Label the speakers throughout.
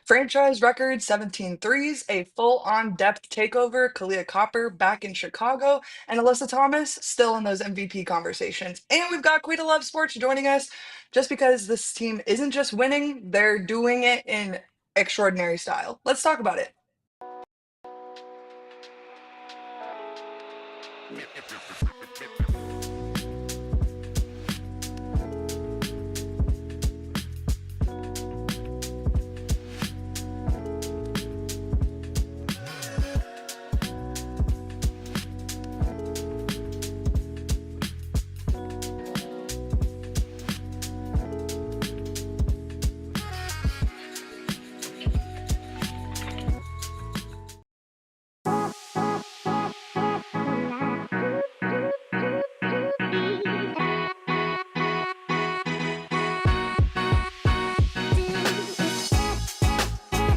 Speaker 1: Franchise record 17 threes, a full-on depth takeover, Kahleah Copper back in Chicago, and Alyssa Thomas still in those MVP conversations. And we've got Quita Loves Sports joining us just because this team isn't just winning, they're doing it in extraordinary style. Let's talk about it.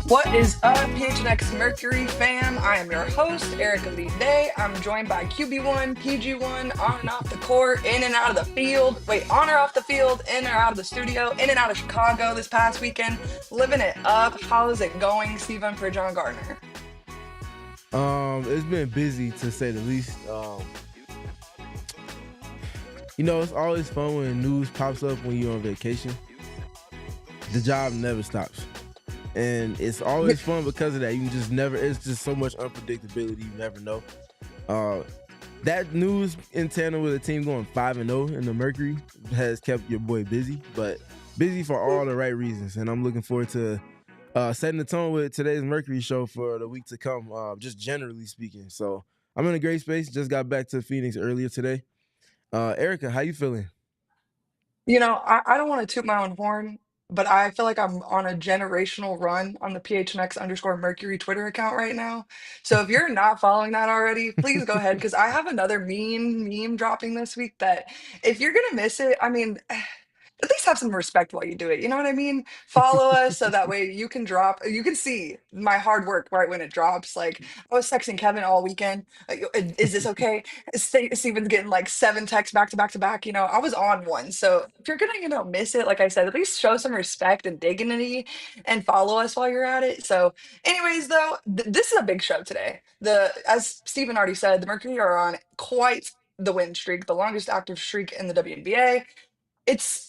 Speaker 1: What is up, Phoenix Mercury fam? I am your host, Erika Day. I'm joined by QB1, PG1, on and off the court, in and out of the field. Wait, on or off the field, in or out of the studio, in and out of Chicago this past weekend, living it up. How's it going, Stephen, for John Gardner?
Speaker 2: It's been busy to say the least. It's always fun when news pops up when you're on vacation. The job never stops. And it's always fun because of that. You just never, it's just so much unpredictability. You never know. That news in tandem with a team going 5-0 in the Mercury has kept your boy busy, but busy for all the right reasons. And I'm looking forward to setting the tone with today's Mercury show for the week to come, just generally speaking. So I'm in a great space. Just got back to Phoenix earlier today. Erika, how you feeling?
Speaker 1: I don't want to toot my own horn, but I feel like I'm on a generational run on the PHNX_Mercury Twitter account right now. So if you're not following that already, please go ahead because I have another meme dropping this week that if you're gonna miss it, I mean, at least have some respect while you do it. You know what I mean? Follow us so that way you can see my hard work right when it drops. Like I was texting Kevin all weekend. Like, is this okay? Steven's getting like 7 texts back to back to back. I was on one. So if you're gonna, miss it, like I said, at least show some respect and dignity and follow us while you're at it. So, anyways, though, this is a big show today. As Steven already said, the Mercury are on quite the win streak, the longest active streak in the WNBA. It's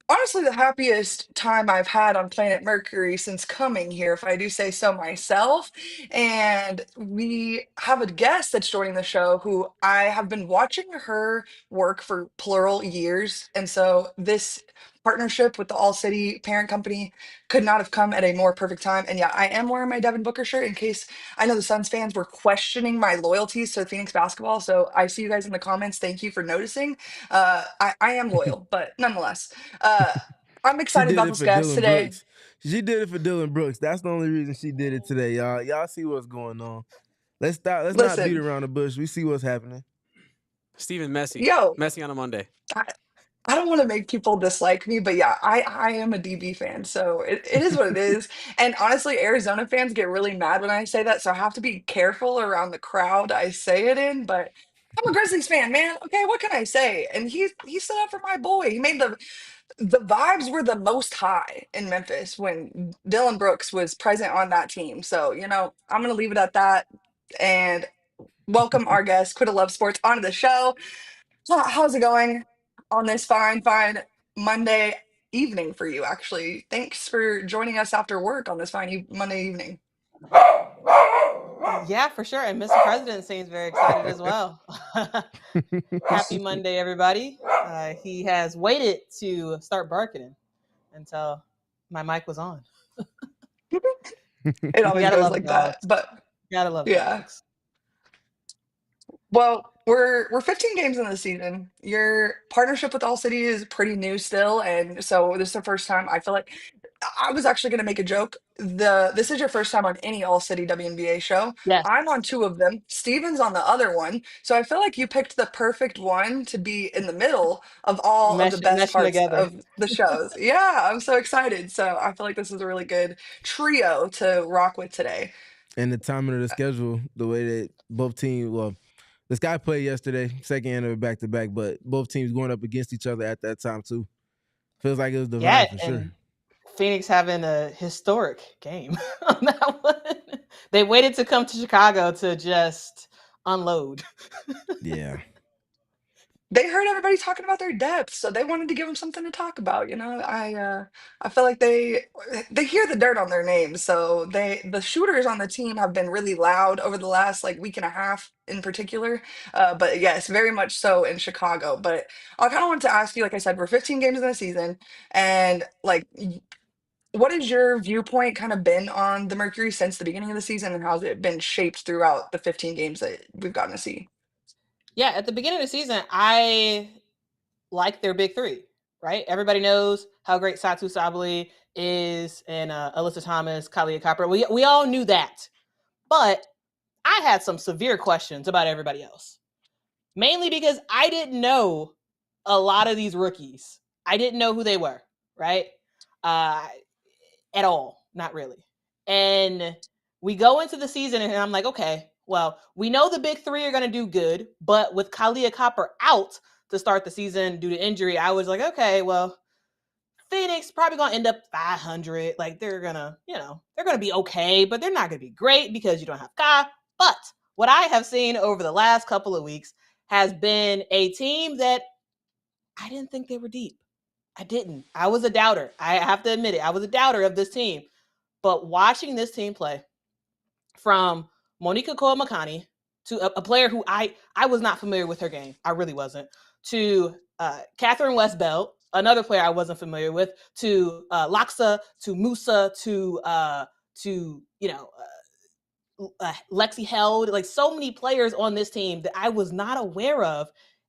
Speaker 1: honestly the happiest time I've had on planet Mercury since coming here, if I do say so myself. And we have a guest that's joining the show who I have been watching her work for plural years. And so this partnership with the All City parent company could not have come at a more perfect time. And yeah, I am wearing my Devin Booker shirt in case I know the Suns fans were questioning my loyalties to Phoenix basketball. So I see you guys in the comments. Thank you for noticing. I am loyal, but nonetheless. Uh, I'm
Speaker 2: She
Speaker 1: excited
Speaker 2: did
Speaker 1: about
Speaker 2: it
Speaker 1: this
Speaker 2: for
Speaker 1: guest
Speaker 2: Dylan
Speaker 1: today.
Speaker 2: Brooks. She did it for Dylan Brooks. That's the only reason she did it today, y'all. Y'all see what's going on. Let's stop. Let's not beat
Speaker 1: Listen,
Speaker 2: around the bush. We see what's happening.
Speaker 3: Steven Messy.
Speaker 1: yo,
Speaker 3: Messy on a Monday.
Speaker 1: I, I don't want to make people dislike me, but yeah, I am a DB fan, so it is what it is. And honestly, Arizona fans get really mad when I say that, so I have to be careful around the crowd I say it in. But I'm a Grizzlies fan, man. Okay, what can I say? And he stood up for my boy. He made the vibes were the most high in Memphis when Dylan Brooks was present on that team. So I'm gonna leave it at that. And welcome our guest, Quita Love Sports, onto the show. How's it going on this fine Monday evening for you, actually? Thanks for joining us after work on this fine Monday evening.
Speaker 4: Yeah, for sure. And Mr. President seems very excited as well. Happy Monday, everybody. He has waited to start barking until my mic was on.
Speaker 1: It always
Speaker 4: gotta
Speaker 1: goes
Speaker 4: love
Speaker 1: like
Speaker 4: dogs.
Speaker 1: that. But
Speaker 4: Gotta love
Speaker 1: yeah.
Speaker 4: dogs.
Speaker 1: Well, we're 15 games in the season. Your partnership with All City is pretty new still, and so this is the first time I feel like I was actually going to make a joke. This is your first time on any All City WNBA show.
Speaker 4: Yes.
Speaker 1: I'm on 2 of them. Steven's on the other one, so I feel like you picked the perfect one to be in the middle of all of the best
Speaker 4: Meshing
Speaker 1: parts
Speaker 4: together.
Speaker 1: of the shows. Yeah, I'm so excited. So I feel like this is a really good trio to rock with today.
Speaker 2: And the timing of the schedule, the way that both teams, well, the Sky played yesterday, second end of it back-to-back, but both teams going up against each other at that time too. Feels like it was divine for sure.
Speaker 4: Phoenix having a historic game on that one. They waited to come to Chicago to just unload.
Speaker 2: Yeah.
Speaker 1: They heard everybody talking about their depth, so they wanted to give them something to talk about. I feel like they hear the dirt on their names, so the shooters on the team have been really loud over the last like week and a half in particular. But yes, very much so in Chicago. But I kind of wanted to ask you, like I said, we're 15 games in the season, and like, what has your viewpoint kind of been on the Mercury since the beginning of the season, and how's it been shaped throughout the 15 games that we've gotten to see?
Speaker 4: Yeah, at the beginning of the season, I like their big three, right? Everybody knows how great Satu Sabali is and Alyssa Thomas, Kahleah Copper. We all knew that. But I had some severe questions about everybody else. Mainly because I didn't know a lot of these rookies. I didn't know who they were, right? At all. Not really. And we go into the season and I'm like, okay, well, we know the big three are going to do good, but with Kahleah Copper out to start the season due to injury, I was like, okay, well, Phoenix probably going to end up 500. Like they're going to, they're going to be okay, but they're not going to be great because you don't have Ka. But what I have seen over the last couple of weeks has been a team that I didn't think they were deep. I didn't. I was a doubter. I have to admit it. I was a doubter of this team. But watching this team play, from Monique Akoa Makani to a player who I was not familiar with her game. I really wasn't. To Catherine Westbelt, another player I wasn't familiar with. To Laksa, to Musa, to Lexi Held. Like so many players on this team that I was not aware of.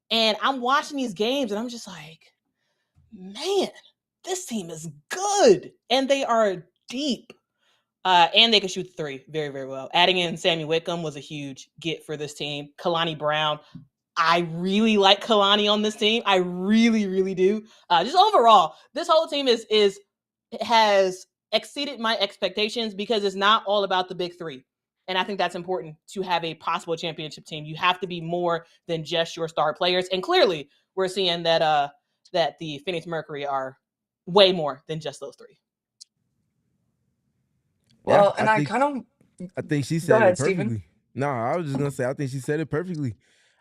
Speaker 4: And I'm watching these games and I'm just like, man, this team is good. And they are deep. And they can shoot the three very, very well. Adding in Sami Whitcomb was a huge get for this team. Kalani Brown. I really like Kalani on this team. I really, really do. Just overall, this whole team has exceeded my expectations because it's not all about the big three. And I think that's important to have a possible championship team. You have to be more than just your star players. And clearly, we're seeing that the Phoenix Mercury are way more than just those three.
Speaker 2: Yeah,
Speaker 1: Well, and
Speaker 2: I think she
Speaker 1: go
Speaker 2: said it
Speaker 1: ahead, Steven.
Speaker 2: perfectly. No, I was just gonna say I think she said it perfectly.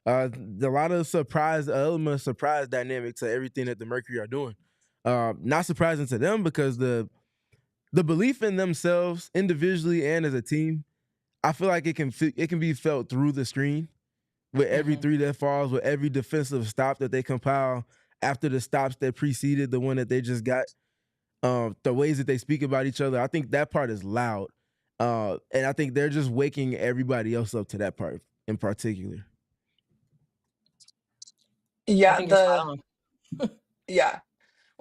Speaker 2: A lot of surprise dynamic to everything that the Mercury are doing. Not surprising to them because the belief in themselves individually and as a team, I feel like it can be felt through the screen with every three that falls, with every defensive stop that they compile after the stops that preceded the one that they just got. The ways that they speak about each other, I think that part is loud. And I think they're just waking everybody else up to that part in particular.
Speaker 4: I
Speaker 1: Yeah,
Speaker 4: think you're spot on.
Speaker 1: yeah.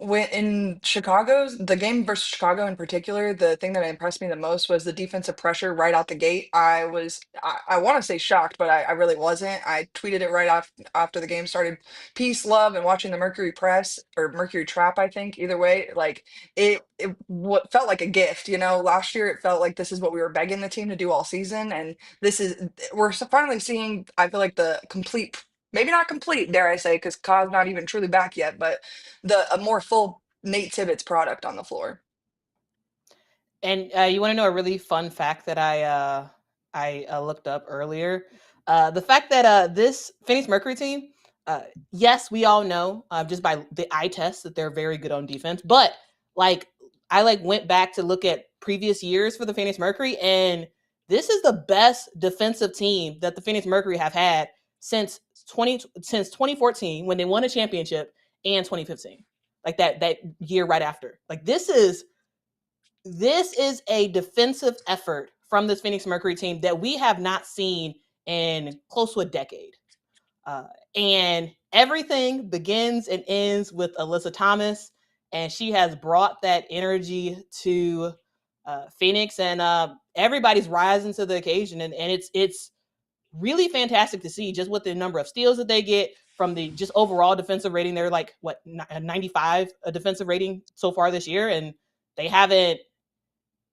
Speaker 1: When in the game versus Chicago in particular, the thing that impressed me the most was the defensive pressure right out the gate. I want to say shocked, but I really wasn't. I tweeted it right after the game started. Peace, love, and watching the Mercury press or Mercury trap, I think, either way, like it what felt like a gift. Last year it felt like this is what we were begging the team to do all season, and we're finally seeing. I feel like the complete. Maybe not complete, dare I say, because Ka's not even truly back yet, but a more full Nate Tibbetts product on the floor.
Speaker 4: And you want to know a really fun fact that I looked up earlier? The fact that this Phoenix Mercury team, yes, we all know just by the eye test that they're very good on defense. But I went back to look at previous years for the Phoenix Mercury, and this is the best defensive team that the Phoenix Mercury have had since 2014 when they won a championship, and 2015, like that year right after. Like this is a defensive effort from this Phoenix Mercury team that we have not seen in close to a decade. And everything begins and ends with Alyssa Thomas, and she has brought that energy to Phoenix, and everybody's rising to the occasion, and it's really fantastic to see just with the number of steals that they get from the just overall defensive rating. They're like 95 a defensive rating so far this year, and they haven't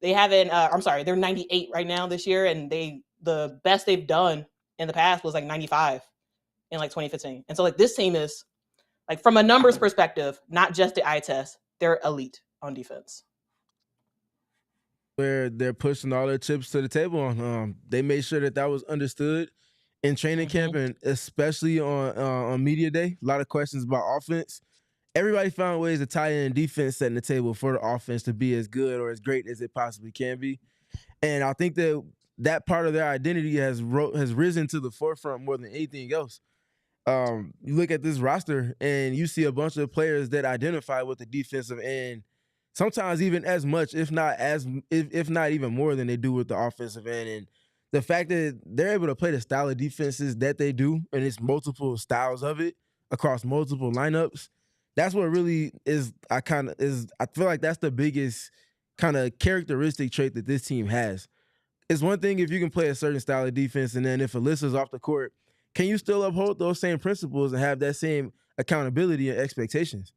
Speaker 4: I'm sorry, they're 98 right now this year, and the best they've done in the past was like 95 in like 2015. And so like this team is like, from a numbers perspective, not just the eye test, they're elite on defense.
Speaker 2: where they're pushing all their chips to the table on. They made sure that was understood in training camp, and especially on media day. A lot of questions about offense. Everybody found ways to tie in defense, setting the table for the offense to be as good or as great as it possibly can be. And I think that part of their identity has risen to the forefront more than anything else. You look at this roster and you see a bunch of players that identify with the defensive end, sometimes even as much, if not even more than they do with the offensive end. And the fact that they're able to play the style of defenses that they do, and it's multiple styles of it across multiple lineups, that's what really is. I feel like that's the biggest kind of characteristic trait that this team has. It's one thing if you can play a certain style of defense, and then if Alyssa's off the court, can you still uphold those same principles and have that same accountability and expectations?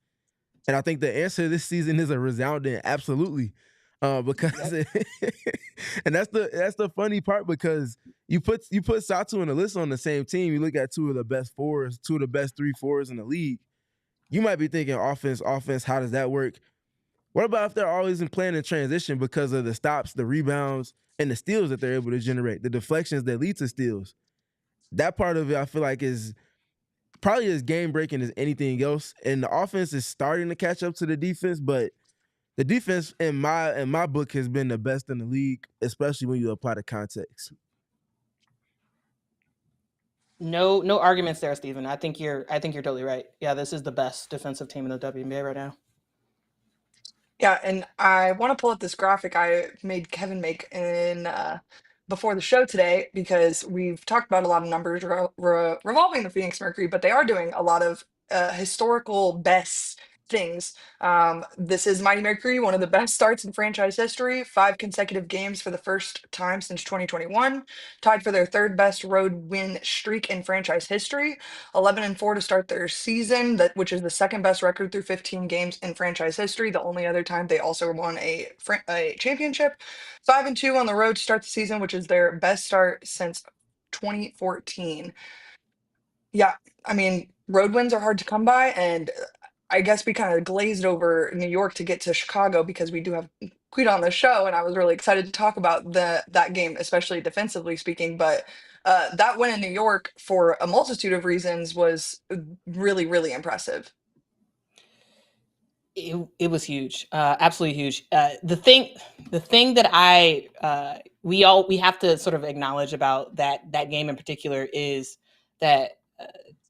Speaker 2: And I think the answer this season is a resounding absolutely, because and that's the funny part, because you put Satu and Alyssa on the same team. You look at two of the best 3-4s in the league. You might be thinking offense. How does that work? What about if they're always playing in transition because of the stops, the rebounds, and the steals that they're able to generate, the deflections that lead to steals? That part of it, I feel like, is probably as game-breaking as anything else. And the offense is starting to catch up to the defense, but the defense, in my book, has been the best in the league, especially when you apply the context.
Speaker 4: No arguments there, Steven. I think you're totally right. Yeah, this is the best defensive team in the WNBA right now.
Speaker 1: Yeah, and I want to pull up this graphic I made Kevin make in before the show today, because we've talked about a lot of numbers revolving the Phoenix Mercury, but they are doing a lot of historical best things. This is Mighty Mercury, one of the best starts in franchise history, 5 consecutive games for the first time since 2021, tied for their 3rd best road win streak in franchise history, 11-4 to start their season, which is the 2nd best record through 15 games in franchise history. The only other time they also won a championship. 5-2 on the road to start the season, which is their best start since 2014. Yeah, I mean, road wins are hard to come by, and I guess we kind of glazed over New York to get to Chicago because we do have Quita on the show, and I was really excited to talk about that game, especially defensively speaking. But that win in New York, for a multitude of reasons, was really, really impressive.
Speaker 4: It was huge, absolutely huge. The thing that we have to sort of acknowledge about that game in particular is that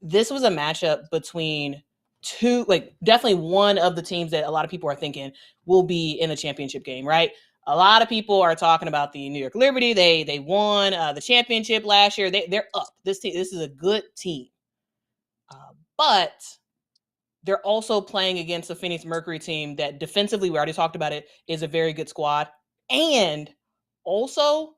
Speaker 4: this was a matchup between two, like, definitely one of the teams that a lot of people are thinking will be in the championship game, right? A lot of people are talking about the New York Liberty. They won the championship last year. They're up. This is a good team, but they're also playing against a Phoenix Mercury team that defensively, we already talked about it, is a very good squad. And also,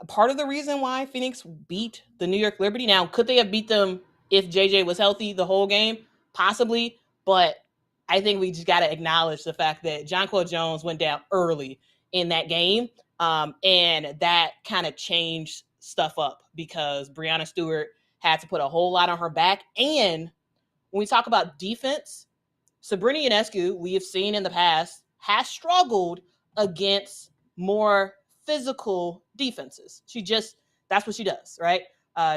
Speaker 4: part of the reason why Phoenix beat the New York Liberty. Now, could they have beat them if JJ was healthy the whole game? Possibly. But I think we just got to acknowledge the fact that Jonquel Jones went down early in that game. And that kind of changed stuff up because Breanna Stewart had to put a whole lot on her back. And when we talk about defense, Sabrina Ionescu, we have seen in the past, has struggled against more physical defenses. That's what she does, right?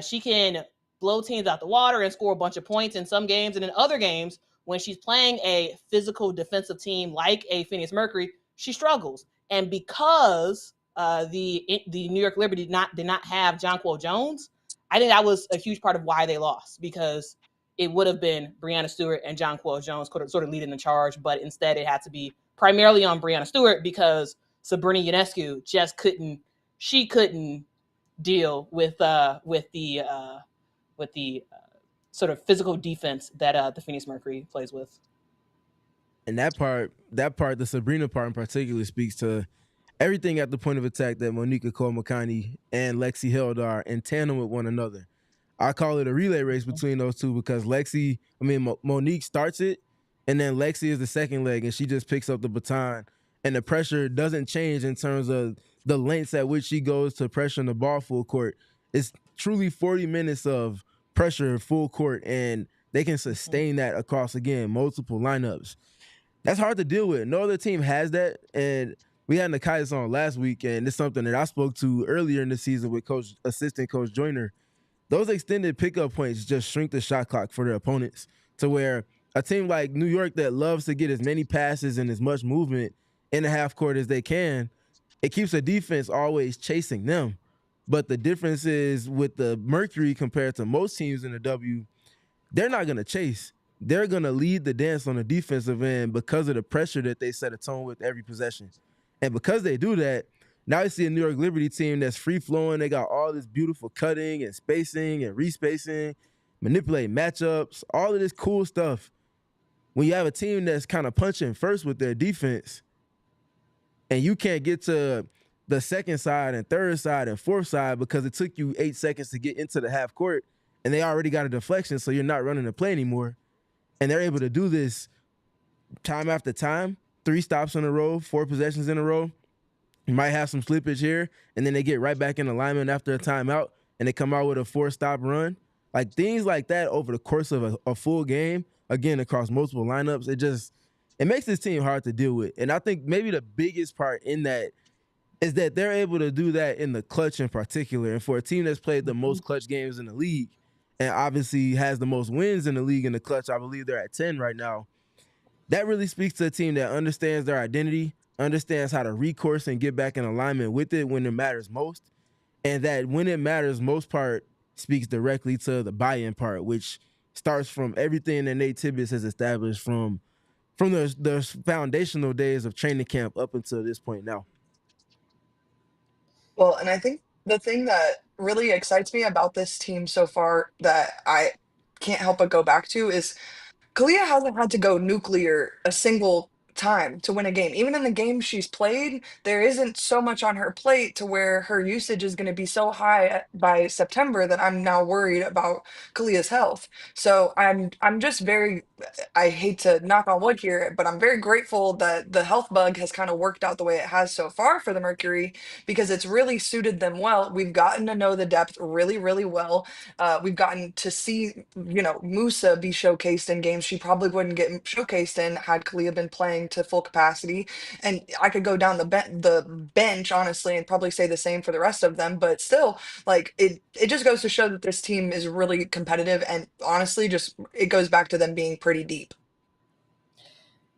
Speaker 4: She can blow teams out the water and score a bunch of points in some games. And in other games, when she's playing a physical defensive team like a Phoenix Mercury, she struggles. And because the New York Liberty did not have Jonquel Jones, I think that was a huge part of why they lost, because it would have been Breanna Stewart and Jonquel Jones sort of leading the charge, but instead it had to be primarily on Breanna Stewart because Sabrina Ionescu just couldn't deal with the sort of physical defense that the Phoenix Mercury plays with.
Speaker 2: And that part, the Sabrina part in particular, speaks to everything at the point of attack that Monique Akoa Makani and Lexi held are in tandem with one another. I call it a relay race between those two because Monique starts it, and then Lexi is the second leg, and she just picks up the baton. And the pressure doesn't change in terms of the lengths at which she goes to pressure the ball full court. It's truly 40 minutes of pressure full court, and they can sustain that across, again, multiple lineups. That's hard to deal with. No other team has that, and we had Nikias on last week, and it's something that I spoke to earlier in the season with assistant coach Joyner. Those extended pickup points just shrink the shot clock for their opponents to where a team like New York that loves to get as many passes and as much movement in the half court as they can, it keeps the defense always chasing them. But the difference is with the Mercury compared to most teams in the W, they're not going to chase. They're going to lead the dance on the defensive end because of the pressure that they set a tone with every possession. And because they do that, now you see a New York Liberty team that's free flowing. They got all this beautiful cutting and spacing and respacing, manipulating matchups, all of this cool stuff. When you have a team that's kind of punching first with their defense, and you can't get to the second side and third side and fourth side because it took you 8 seconds to get into the half court, and they already got a deflection, so you're not running the play anymore. And they're able to do this time after time, 3 stops in a row, 4 possessions in a row. You might have some slippage here, and then they get right back in alignment after a timeout, and they come out with a 4-stop run. Like things like that over the course of a full game, again, across multiple lineups, it makes this team hard to deal with. And I think maybe the biggest part in that is that they're able to do that in the clutch in particular. And for a team that's played the most clutch games in the league and obviously has the most wins in the league in the clutch, I believe they're at 10 right now. That really speaks to a team that understands their identity, understands how to recourse and get back in alignment with it when it matters most. And that when it matters most part speaks directly to the buy-in part, which starts from everything that Nate Tibbetts has established from the foundational days of training camp up until this point now.
Speaker 1: Well, and I think the thing that really excites me about this team so far that I can't help but go back to is Kahleah hasn't had to go nuclear a single time to win a game. Even in the games she's played, there isn't so much on her plate to where her usage is going to be so high by September that I'm now worried about Kahleah's health. So I'm just very, I hate to knock on wood here, but I'm very grateful that the health bug has kind of worked out the way it has so far for the Mercury because it's really suited them well. We've gotten to know the depth really, really well. We've gotten to see, Musa be showcased in games she probably wouldn't get showcased in had Kahleah been playing to full capacity. And I could go down the bench honestly and probably say the same for the rest of them, but still, like it just goes to show that this team is really competitive and honestly, just it goes back to them being pretty deep.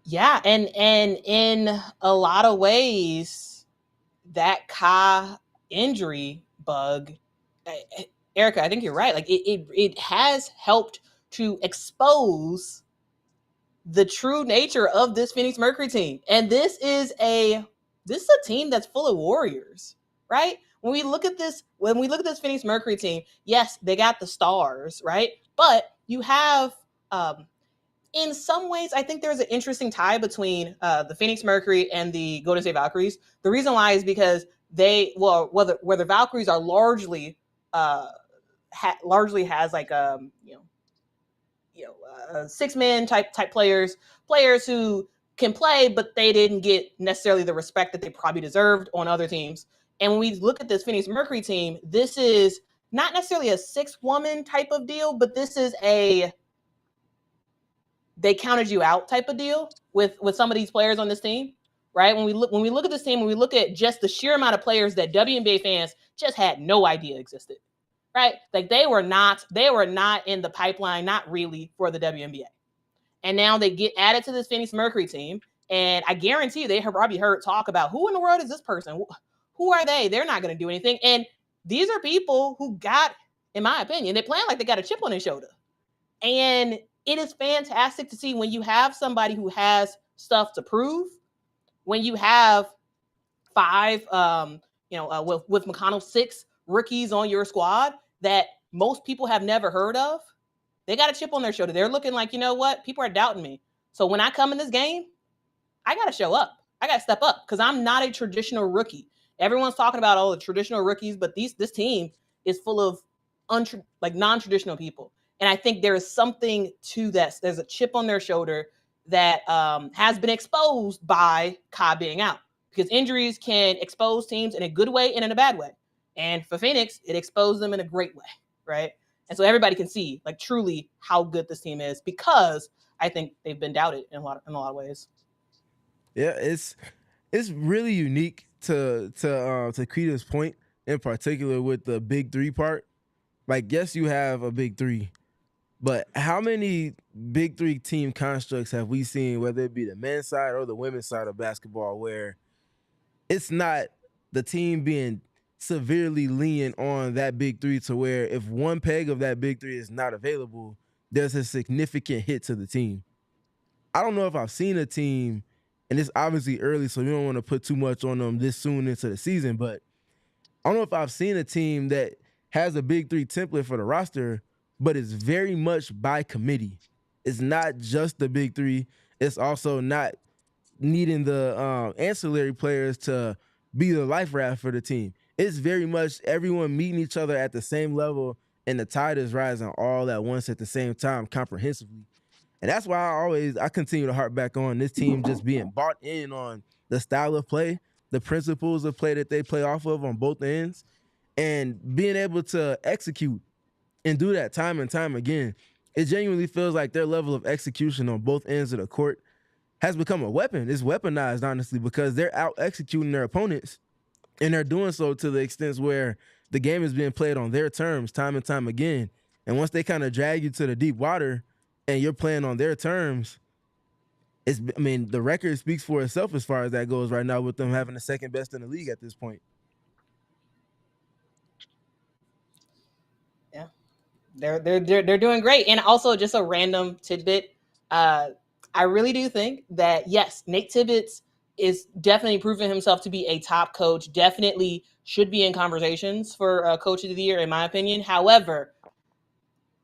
Speaker 4: Yeah, and in a lot of ways, that Ka injury bug, Erika, I think you're right. Like it has helped to expose the true nature of this Phoenix Mercury team. And this is a team that's full of warriors, right? When we look at this Phoenix Mercury team, yes, they got the stars, right? But you have in some ways, I think there's an interesting tie between the Phoenix Mercury and the Golden State Valkyries. The reason why is because where the Valkyries are largely has like 6-man type players who can play, but they didn't get necessarily the respect that they probably deserved on other teams. And when we look at this Phoenix Mercury team, this is not necessarily a 6-woman type of deal, but this is they counted you out type of deal with some of these players on this team, right? When we look at this team, when we look at just the sheer amount of players that WNBA fans just had no idea existed, right? Like they were not in the pipeline, not really, for the WNBA. And now they get added to this Phoenix Mercury team, and I guarantee you they have probably heard talk about who in the world is this person? Who are they? They're not going to do anything. And these are people who got, in my opinion, they playing like they got a chip on their shoulder. And it is fantastic to see when you have somebody who has stuff to prove, when you have 5, with McConnell 6 rookies on your squad that most people have never heard of. They got a chip on their shoulder. They're looking like, you know what? People are doubting me. So when I come in this game, I got to show up. I got to step up because I'm not a traditional rookie. Everyone's talking about all the traditional rookies, but this team is full of non-traditional people. And I think there is something to that. There's a chip on their shoulder that has been exposed by Ka being out, because injuries can expose teams in a good way and in a bad way. And for Phoenix, it exposed them in a great way, right? And so everybody can see like truly how good this team is, because I think they've been doubted in a lot of ways.
Speaker 2: Yeah, it's it's really unique to Quita's point in particular with the big three part. Like, yes, you have a big three, but how many big three team constructs have we seen, whether it be the men's side or the women's side of basketball, where it's not the team being severely lenient on that big three to where if one peg of that big three is not available, there's a significant hit to the team. I don't know if I've seen a team, and it's obviously early, so we don't want to put too much on them this soon into the season, but I don't know if I've seen a team that has a big three template for the roster, but it's very much by committee. It's not just the big three. It's also not needing the ancillary players to be the life raft for the team. It's very much everyone meeting each other at the same level, and the tide is rising all at once at the same time comprehensively. And that's why I continue to harp back on this team just being bought in on the style of play, the principles of play that they play off of on both ends, and being able to execute and do that time and time again. It genuinely feels like their level of execution on both ends of the court has become a weapon. It's weaponized, honestly, because they're out executing their opponents, and they're doing so to the extent where the game is being played on their terms time and time again. And once they kind of drag you to the deep water and you're playing on their terms, the record speaks for itself as far as that goes right now, with them having the second best in the league at this point.
Speaker 4: Yeah, they're doing great. And also, just a random tidbit, I really do think that, yes, Nate Tibbetts is definitely proving himself to be a top coach. Definitely should be in conversations for Coach of the Year, in my opinion. However,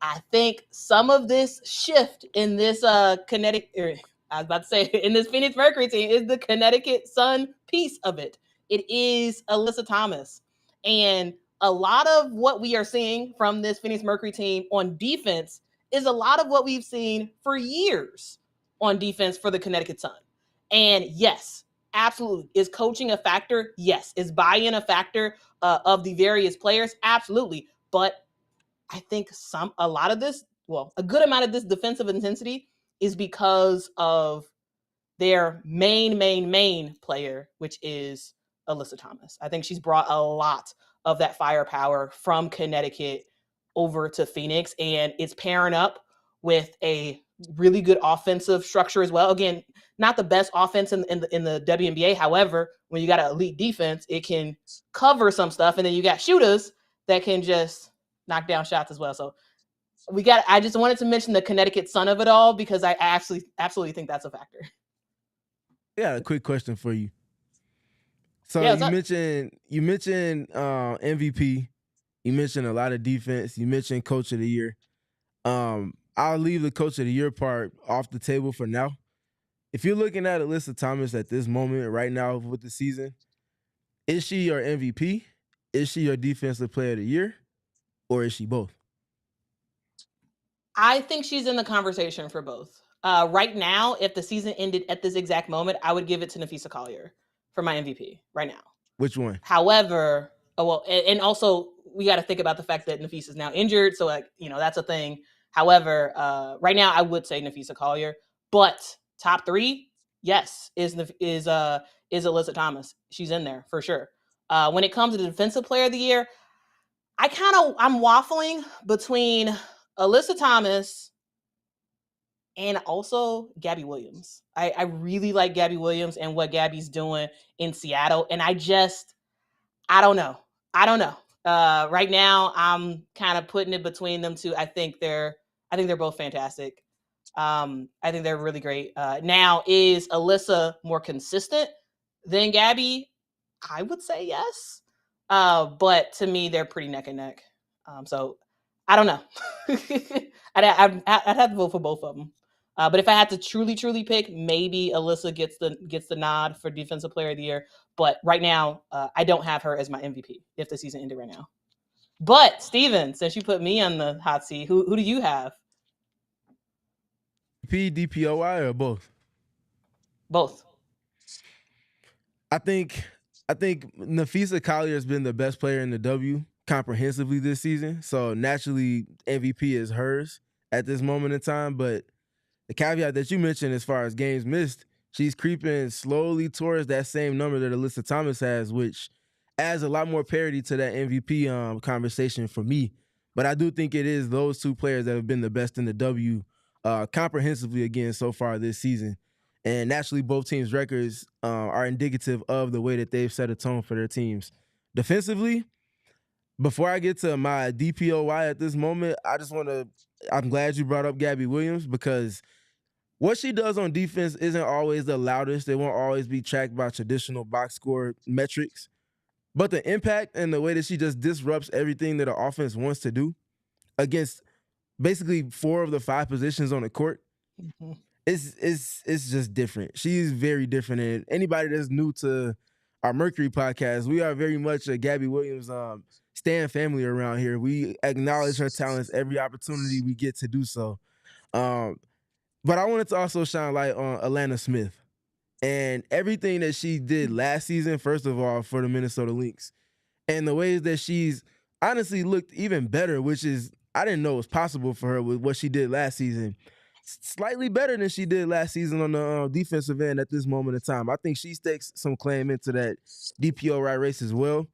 Speaker 4: I think some of this shift in this Connecticut, I was about to say, in this Phoenix Mercury team is the Connecticut Sun piece of it. It is Alyssa Thomas. And a lot of what we are seeing from this Phoenix Mercury team on defense is a lot of what we've seen for years on defense for the Connecticut Sun. And yes, absolutely. Is coaching a factor? Yes. Is buy-in a factor of the various players? Absolutely. But I think a good amount of this defensive intensity is because of their main player, which is Alyssa Thomas. I think she's brought a lot of that firepower from Connecticut over to Phoenix, and it's pairing up with a really good offensive structure as well. Again, not the best offense in the WNBA. However, when you got an elite defense, it can cover some stuff, and then you got shooters that can just knock down shots as well. So I just wanted to mention the Connecticut Sun of it all, because I absolutely think that's a factor.
Speaker 2: Yeah, a quick question for you. So
Speaker 4: Yeah,
Speaker 2: you mentioned MVP. You mentioned a lot of defense. You mentioned Coach of the Year. I'll leave the Coach of the Year part off the table for now. If you're looking at Alyssa Thomas at this moment right now with the season, is she your MVP? Is she your Defensive Player of the Year? Or is she both?
Speaker 4: I think she's in the conversation for both. Right now, if the season ended at this exact moment, I would give it to Napheesa Collier for my MVP right now.
Speaker 2: Which one?
Speaker 4: However, and also we got to think about the fact that Napheesa is now injured, so that's a thing. However, right now I would say Napheesa Collier, but top three, yes, is Alyssa Thomas. She's in there for sure. When it comes to Defensive Player of the Year, I'm waffling between Alyssa Thomas and also Gabby Williams. I really like Gabby Williams and what Gabby's doing in Seattle, and I don't know. Right now, I'm kind of putting it between them two. I think they're both fantastic. I think they're really great. Now, is Alyssa more consistent than Gabby? I would say yes. But to me, they're pretty neck and neck. So I don't know. I'd have to vote for both of them. But if I had to truly pick, maybe Alyssa gets the nod for Defensive Player of the Year. But right now, I don't have her as my MVP if the season ended right now. But Steven, since you put me on the hot seat, who do you have?
Speaker 2: DPOY or both?
Speaker 4: Both.
Speaker 2: I think Napheesa Collier has been the best player in the W comprehensively this season. So naturally, MVP is hers at this moment in time. But the caveat that you mentioned as far as games missed, She's creeping slowly towards that same number that Alyssa Thomas has, which adds a lot more parity to that MVP conversation for me. But I do think it is those two players that have been the best in the W comprehensively again so far this season. And naturally, both teams' records are indicative of the way that they've set a tone for their teams. Defensively, before I get to my DPOY at this moment, I'm glad you brought up Gabby Williams because what she does on defense isn't always the loudest. It won't always be tracked by traditional box score metrics. But the impact and the way that she just disrupts everything that the offense wants to do against basically 4 of the 5 positions on the court,
Speaker 4: Mhm.
Speaker 2: it's just different. She's very different. And anybody that's new to our Mercury podcast, we are very much a Gabby Williams stan family around here. We acknowledge her talents every opportunity we get to do so. But I wanted to also shine light on Atlanta Smith and everything that she did last season, first of all, for the Minnesota Lynx, and the ways that she's honestly looked even better, which is, I didn't know was possible for her with what she did last season. Slightly better than she did last season on the defensive end at this moment in time. I think she stakes some claim into that DPOY race as well.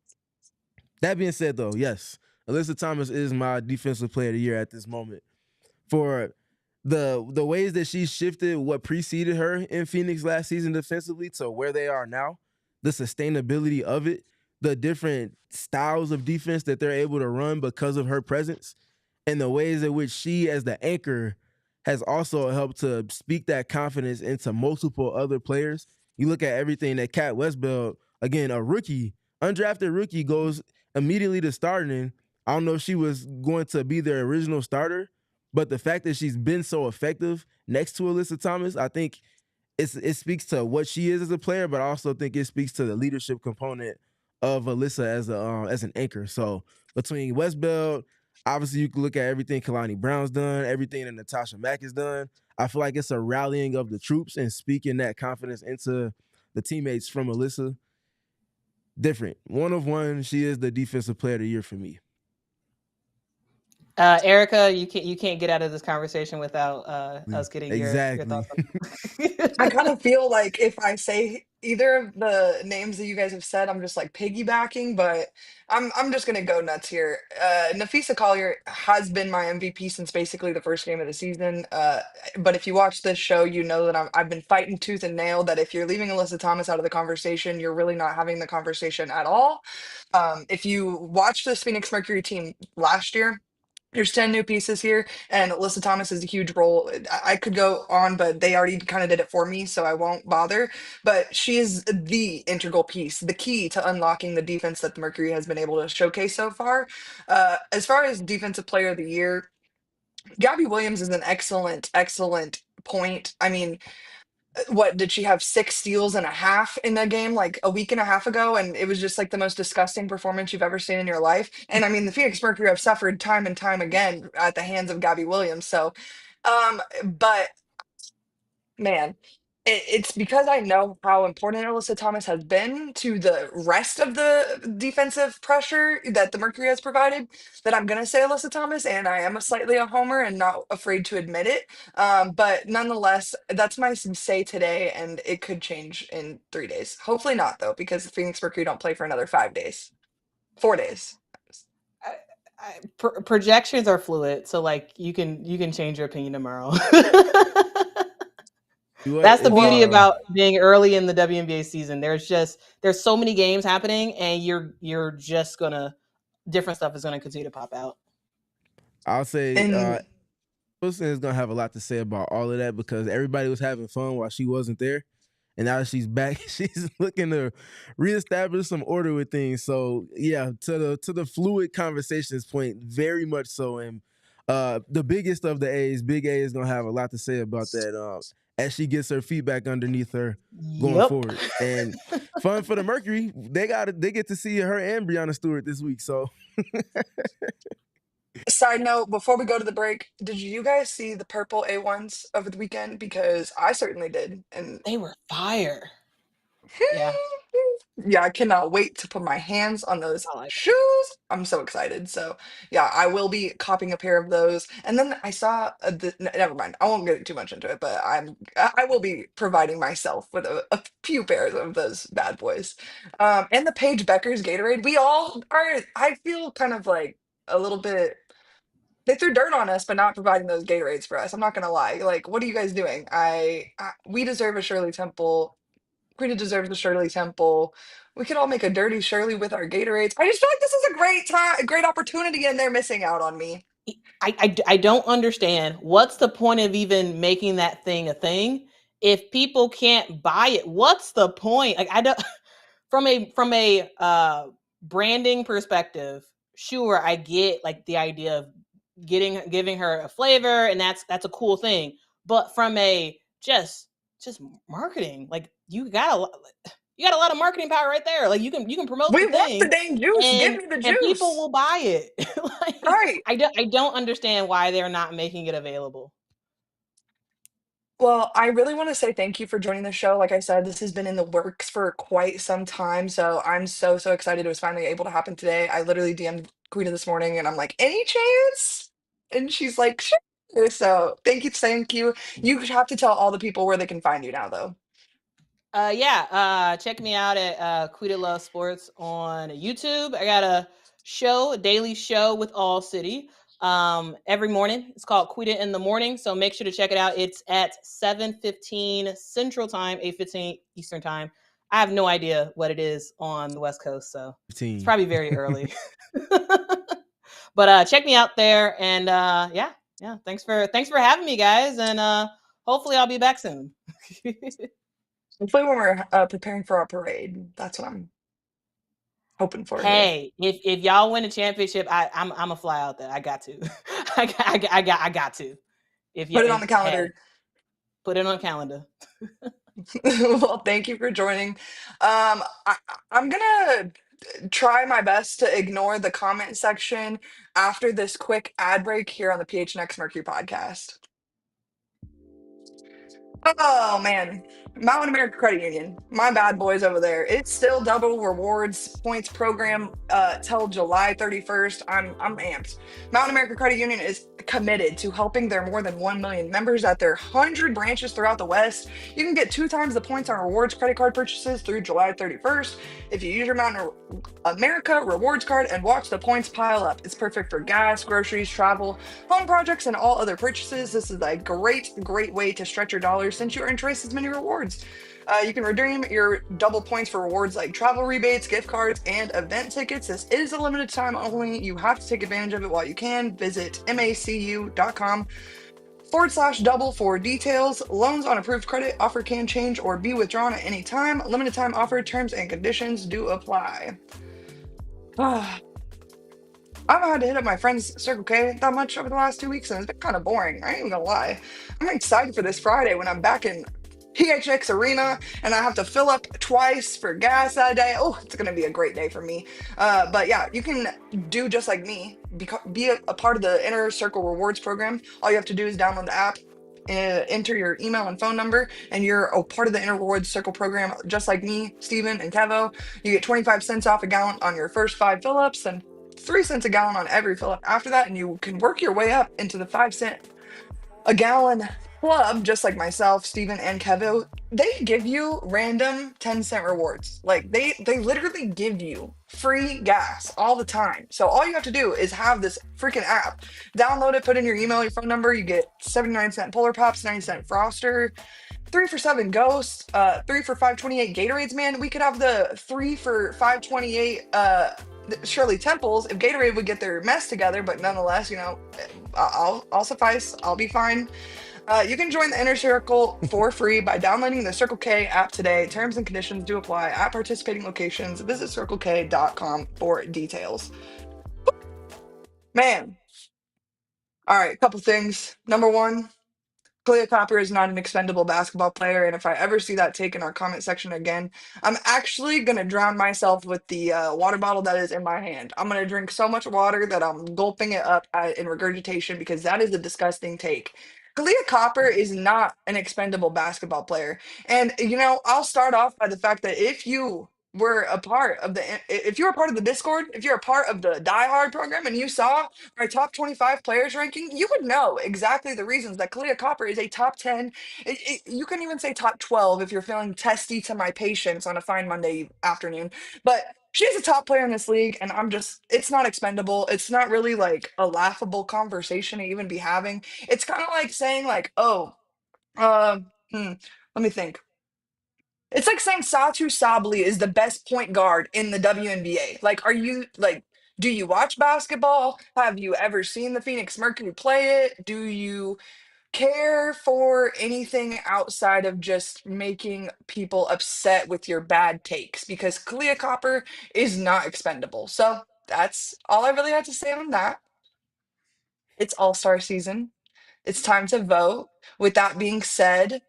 Speaker 2: That being said, though, yes, Alyssa Thomas is my defensive player of the year at this moment. For the ways that she shifted what preceded her in Phoenix last season defensively to where they are now, the sustainability of it, the different styles of defense that they're able to run because of her presence, and the ways in which she, as the anchor, has also helped to speak that confidence into multiple other players. You look at everything that Kat Westbeld, again, a rookie, undrafted rookie, goes immediately to starting. I don't know if she was going to be their original starter, but the fact that she's been so effective next to Alyssa Thomas, I think it speaks to what she is as a player, but I also think it speaks to the leadership component of Alyssa as an anchor. So between Westbeld, obviously you can look at everything Kalani Brown's done, everything that Natasha Mack has done. I feel like it's a rallying of the troops and speaking that confidence into the teammates from Alyssa. Different. One of one, she is the defensive player of the year for me.
Speaker 4: Erika, you can't get out of this conversation without us getting your
Speaker 2: Exactly.
Speaker 4: thoughts on it.
Speaker 1: I kind of feel like if I say either of the names that you guys have said, I'm just like piggybacking, but I'm just gonna go nuts here. Nafisa Collier has been my MVP since basically the first game of the season. But if you watch this show, you know that I've been fighting tooth and nail that if you're leaving Alyssa Thomas out of the conversation, you're really not having the conversation at all. If you watch this Phoenix Mercury team last year, there's 10 new pieces here, and Alyssa Thomas is a huge role. I could go on, but they already kind of did it for me, so I won't bother. But she is the integral piece, the key to unlocking the defense that the Mercury has been able to showcase so far. As far as Defensive Player of the Year, Gabby Williams is an excellent, excellent point. I mean, what did she have 6 steals and a half in the game like a week and a half ago, and it was just like the most disgusting performance you've ever seen in your life. And I mean, the Phoenix Mercury have suffered time and time again at the hands of Gabby Williams. So but man, it's because I know how important Alyssa Thomas has been to the rest of the defensive pressure that the Mercury has provided that I'm going to say Alyssa Thomas, and I am a slightly a homer and not afraid to admit it. But nonetheless, that's my say today, and it could change in 3 days. Hopefully not, though, because the Phoenix Mercury don't play for another 5 days, 4 days.
Speaker 4: Projections are fluid, so like you can change your opinion tomorrow.
Speaker 2: What
Speaker 4: That's the
Speaker 2: is
Speaker 4: beauty about being early in the WNBA season. There's so many games happening, and you're just gonna different stuff is gonna continue to pop out.
Speaker 2: I'll say
Speaker 1: And
Speaker 2: Wilson is gonna have a lot to say about all of that because everybody was having fun while she wasn't there. And now that she's back, she's looking to reestablish some order with things. So yeah, to the fluid conversations point, very much so. And the biggest of the A's, Big A, is gonna have a lot to say about that as she gets her feet back underneath her going
Speaker 4: Yep.
Speaker 2: forward. And fun for the Mercury, they get to see her and Breonna Stewart this week. So
Speaker 1: side note, before we go to the break, did you guys see the purple A1s over the weekend? Because I certainly did. And
Speaker 4: They were fire. Yeah.
Speaker 1: Yeah, I cannot wait to put my hands on those
Speaker 4: I like
Speaker 1: shoes. I'm so excited. So, yeah, I will be copying a pair of those. And then I saw, never mind, I won't get too much into it, but I will be providing myself with a few pairs of those bad boys. And the Paige Becker's Gatorade. We all are, I feel kind of like a little bit, they threw dirt on us, but not providing those Gatorades for us. I'm not gonna lie. Like, what are you guys doing? We deserve a Shirley Temple. Quita deserves the Shirley Temple. We could all make a dirty Shirley with our Gatorades. I just feel like this is a great time, a great opportunity, and they're missing out on me.
Speaker 4: I don't understand what's the point of even making that thing a thing if people can't buy it. What's the point? Like I don't from a branding perspective. Sure, I get like the idea of giving her a flavor, and that's a cool thing. But from a just marketing, like you got a lot of marketing power right there. Like you can promote
Speaker 1: We
Speaker 4: the
Speaker 1: want the
Speaker 4: thing,
Speaker 1: dang juice. Give
Speaker 4: and
Speaker 1: me the
Speaker 4: people
Speaker 1: juice.
Speaker 4: will buy it. Like
Speaker 1: Right.
Speaker 4: I don't understand why they're not making it available.
Speaker 1: Well, I really want to say thank you for joining the show. Like I said, this has been in the works for quite some time. So I'm so, so excited it was finally able to happen today. I literally DM'd Quita this morning and I'm like, any chance? And she's like, sure. So thank you. Thank you. You have to tell all the people where they can find you now, though.
Speaker 4: Check me out at Quita Loves Sports on YouTube. I got a daily show with ALLCITY every morning. It's called Quita in the Morning, so make sure to check it out. It's at 7:15 Central Time, 8:15 Eastern Time. I have no idea what it is on the West Coast, so it's
Speaker 2: 15.
Speaker 4: probably very early. But check me out there, and yeah. Thanks for having me, guys, and hopefully I'll be back soon.
Speaker 1: Hopefully, when we're preparing for our parade, that's what I'm hoping for here.
Speaker 4: Hey, if y'all win a championship, I'm a fly out there. I got to. I got to.
Speaker 1: Put it on
Speaker 4: If
Speaker 1: the
Speaker 4: hey,
Speaker 1: calendar.
Speaker 4: put it on calendar.
Speaker 1: Well, thank you for joining. I'm gonna try my best to ignore the comment section after this quick ad break here on the PHNX Mercury podcast. Oh man, Mountain America Credit Union, my bad boys over there. It's still double rewards points program till July 31st. I'm amped. Mountain America Credit Union is committed to helping their more than 1 million members at their 100 branches throughout the West. You can get 2 times the points on rewards credit card purchases through July 31st if you use your Mountain America rewards card and watch the points pile up. It's perfect for gas, groceries, travel, home projects, and all other purchases. This is a great way to stretch your dollars since you earn twice as many rewards. You can redeem your double points for rewards like travel rebates, gift cards, and event tickets. This is a limited time only. You have to take advantage of it while you can. Visit macu.com/double for details. Loans on approved credit offer can change or be withdrawn at any time. Limited time offer terms and conditions do apply. I haven't had to hit up my friend's Circle K that much over the last 2 weeks, and it's been kind of boring. I ain't even gonna lie. I'm excited for this Friday when I'm back in PHX Arena and I have to fill up twice for gas that day. Oh, it's gonna be a great day for me. But yeah, you can do just like me, be a part of the Inner Circle Rewards program. All you have to do is download the app. Enter your email and phone number, and you're a part of the Inner Rewards Circle program, just like me, Steven, and Kevo. You get 25 cents off a gallon on your first 5 fill-ups, and 3 cents a gallon on every fill up after that, and you can work your way up into the 5 cent a gallon club, just like myself, Steven, and Kevo. They give you random 10-cent rewards. Like they literally give you free gas all the time. So all you have to do is have this freaking app. Download it, put in your email, your phone number, you get 79-cent Polar Pops, 90-cent Froster, 3 for $7 Ghosts, 3 for $5.28 Gatorades, man. We could have the 3 for $5.28 Shirley Temples if Gatorade would get their mess together, but nonetheless, I'll suffice. I'll be fine. You can join the Inner Circle for free by downloading the Circle K app today. Terms and conditions do apply at participating locations. Visit circlek.com for details. Man. All right, couple things. Number one, Kahleah Copper is not an expendable basketball player, and if I ever see that take in our comment section again, I'm actually gonna drown myself with the water bottle that is in my hand. I'm gonna drink so much water that I'm gulping it up in regurgitation because that is a disgusting take. Kahleah Copper is not an expendable basketball player. And, I'll start off by the fact that if you were a part of if you're a part of the Discord, if you're a part of the Die Hard program and you saw our top 25 players ranking, you would know exactly the reasons that Kahleah Copper is a top 10. You can even say top 12 if you're feeling testy to my patience on a fine Monday afternoon. But she's a top player in this league, and it's not expendable. It's not really like a laughable conversation to even be having. It's kind of like saying like, oh, let me think. It's like saying Satu Sabli is the best point guard in the WNBA. Like, are you like, do you watch basketball? Have you ever seen the Phoenix Mercury play it? Do you care for anything outside of just making people upset with your bad takes? Because Kahleah Copper is not expendable. So that's all I really had to say on that. It's All-Star season. It's time to vote. With that being said,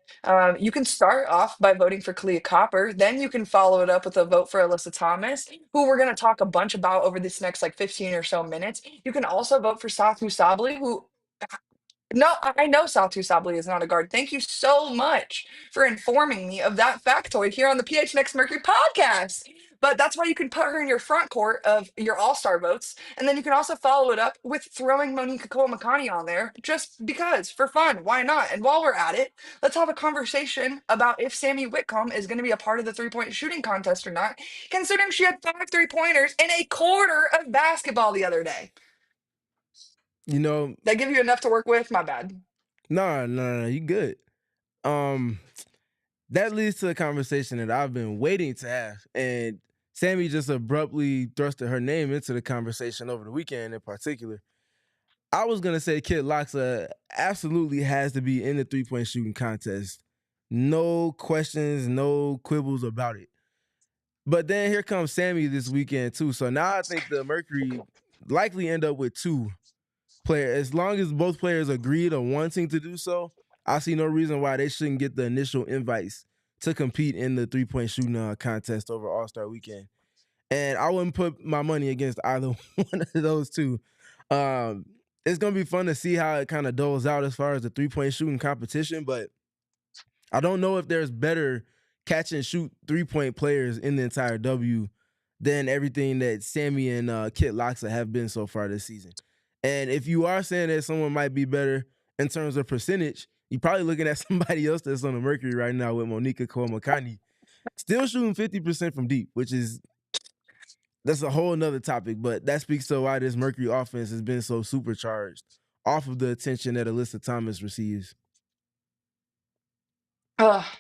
Speaker 1: you can start off by voting for Kahleah Copper. Then you can follow it up with a vote for Alyssa Thomas, who we're going to talk a bunch about over this next like 15 or so minutes. You can also vote for Satu Sabli, who no, I know Satu Sabli is not a guard. Thank you so much for informing me of that factoid here on the PHNX Mercury podcast. But that's why you can put her in your front court of your all-star votes. And then you can also follow it up with throwing Monique Akoa Makani on there just because, for fun. Why not? And while we're at it, let's have a conversation about if Sami Whitcomb is going to be a part of the three-point shooting contest or not, considering she had 5 3-pointers in a quarter of basketball the other day.
Speaker 2: You know,
Speaker 1: That give you enough to work with? My bad.
Speaker 2: no, you good. That leads to a conversation that I've been waiting to have, and Sami just abruptly thrusted her name into the conversation over the weekend in particular. I was gonna say Kid Loxa absolutely has to be in the 3-point shooting contest. No questions, no quibbles about it. But then here comes Sami this weekend too. So now I think the Mercury likely end up with 2 players. As long as both players agreed on wanting to do so, I see no reason why they shouldn't get the initial invites to compete in the 3-point shooting contest over All-Star Weekend. And I wouldn't put my money against either one of those two. It's going to be fun to see how it kind of doles out as far as the 3-point shooting competition, but I don't know if there's better catch and shoot 3-point players in the entire W than everything that Sami and Kit Loxa have been so far this season. And if you are saying that someone might be better in terms of percentage, you're probably looking at somebody else that's on the Mercury right now with Monique Akoa Makani. Still shooting 50% from deep, that's a whole nother topic, but that speaks to why this Mercury offense has been so supercharged off of the attention that Alyssa Thomas receives.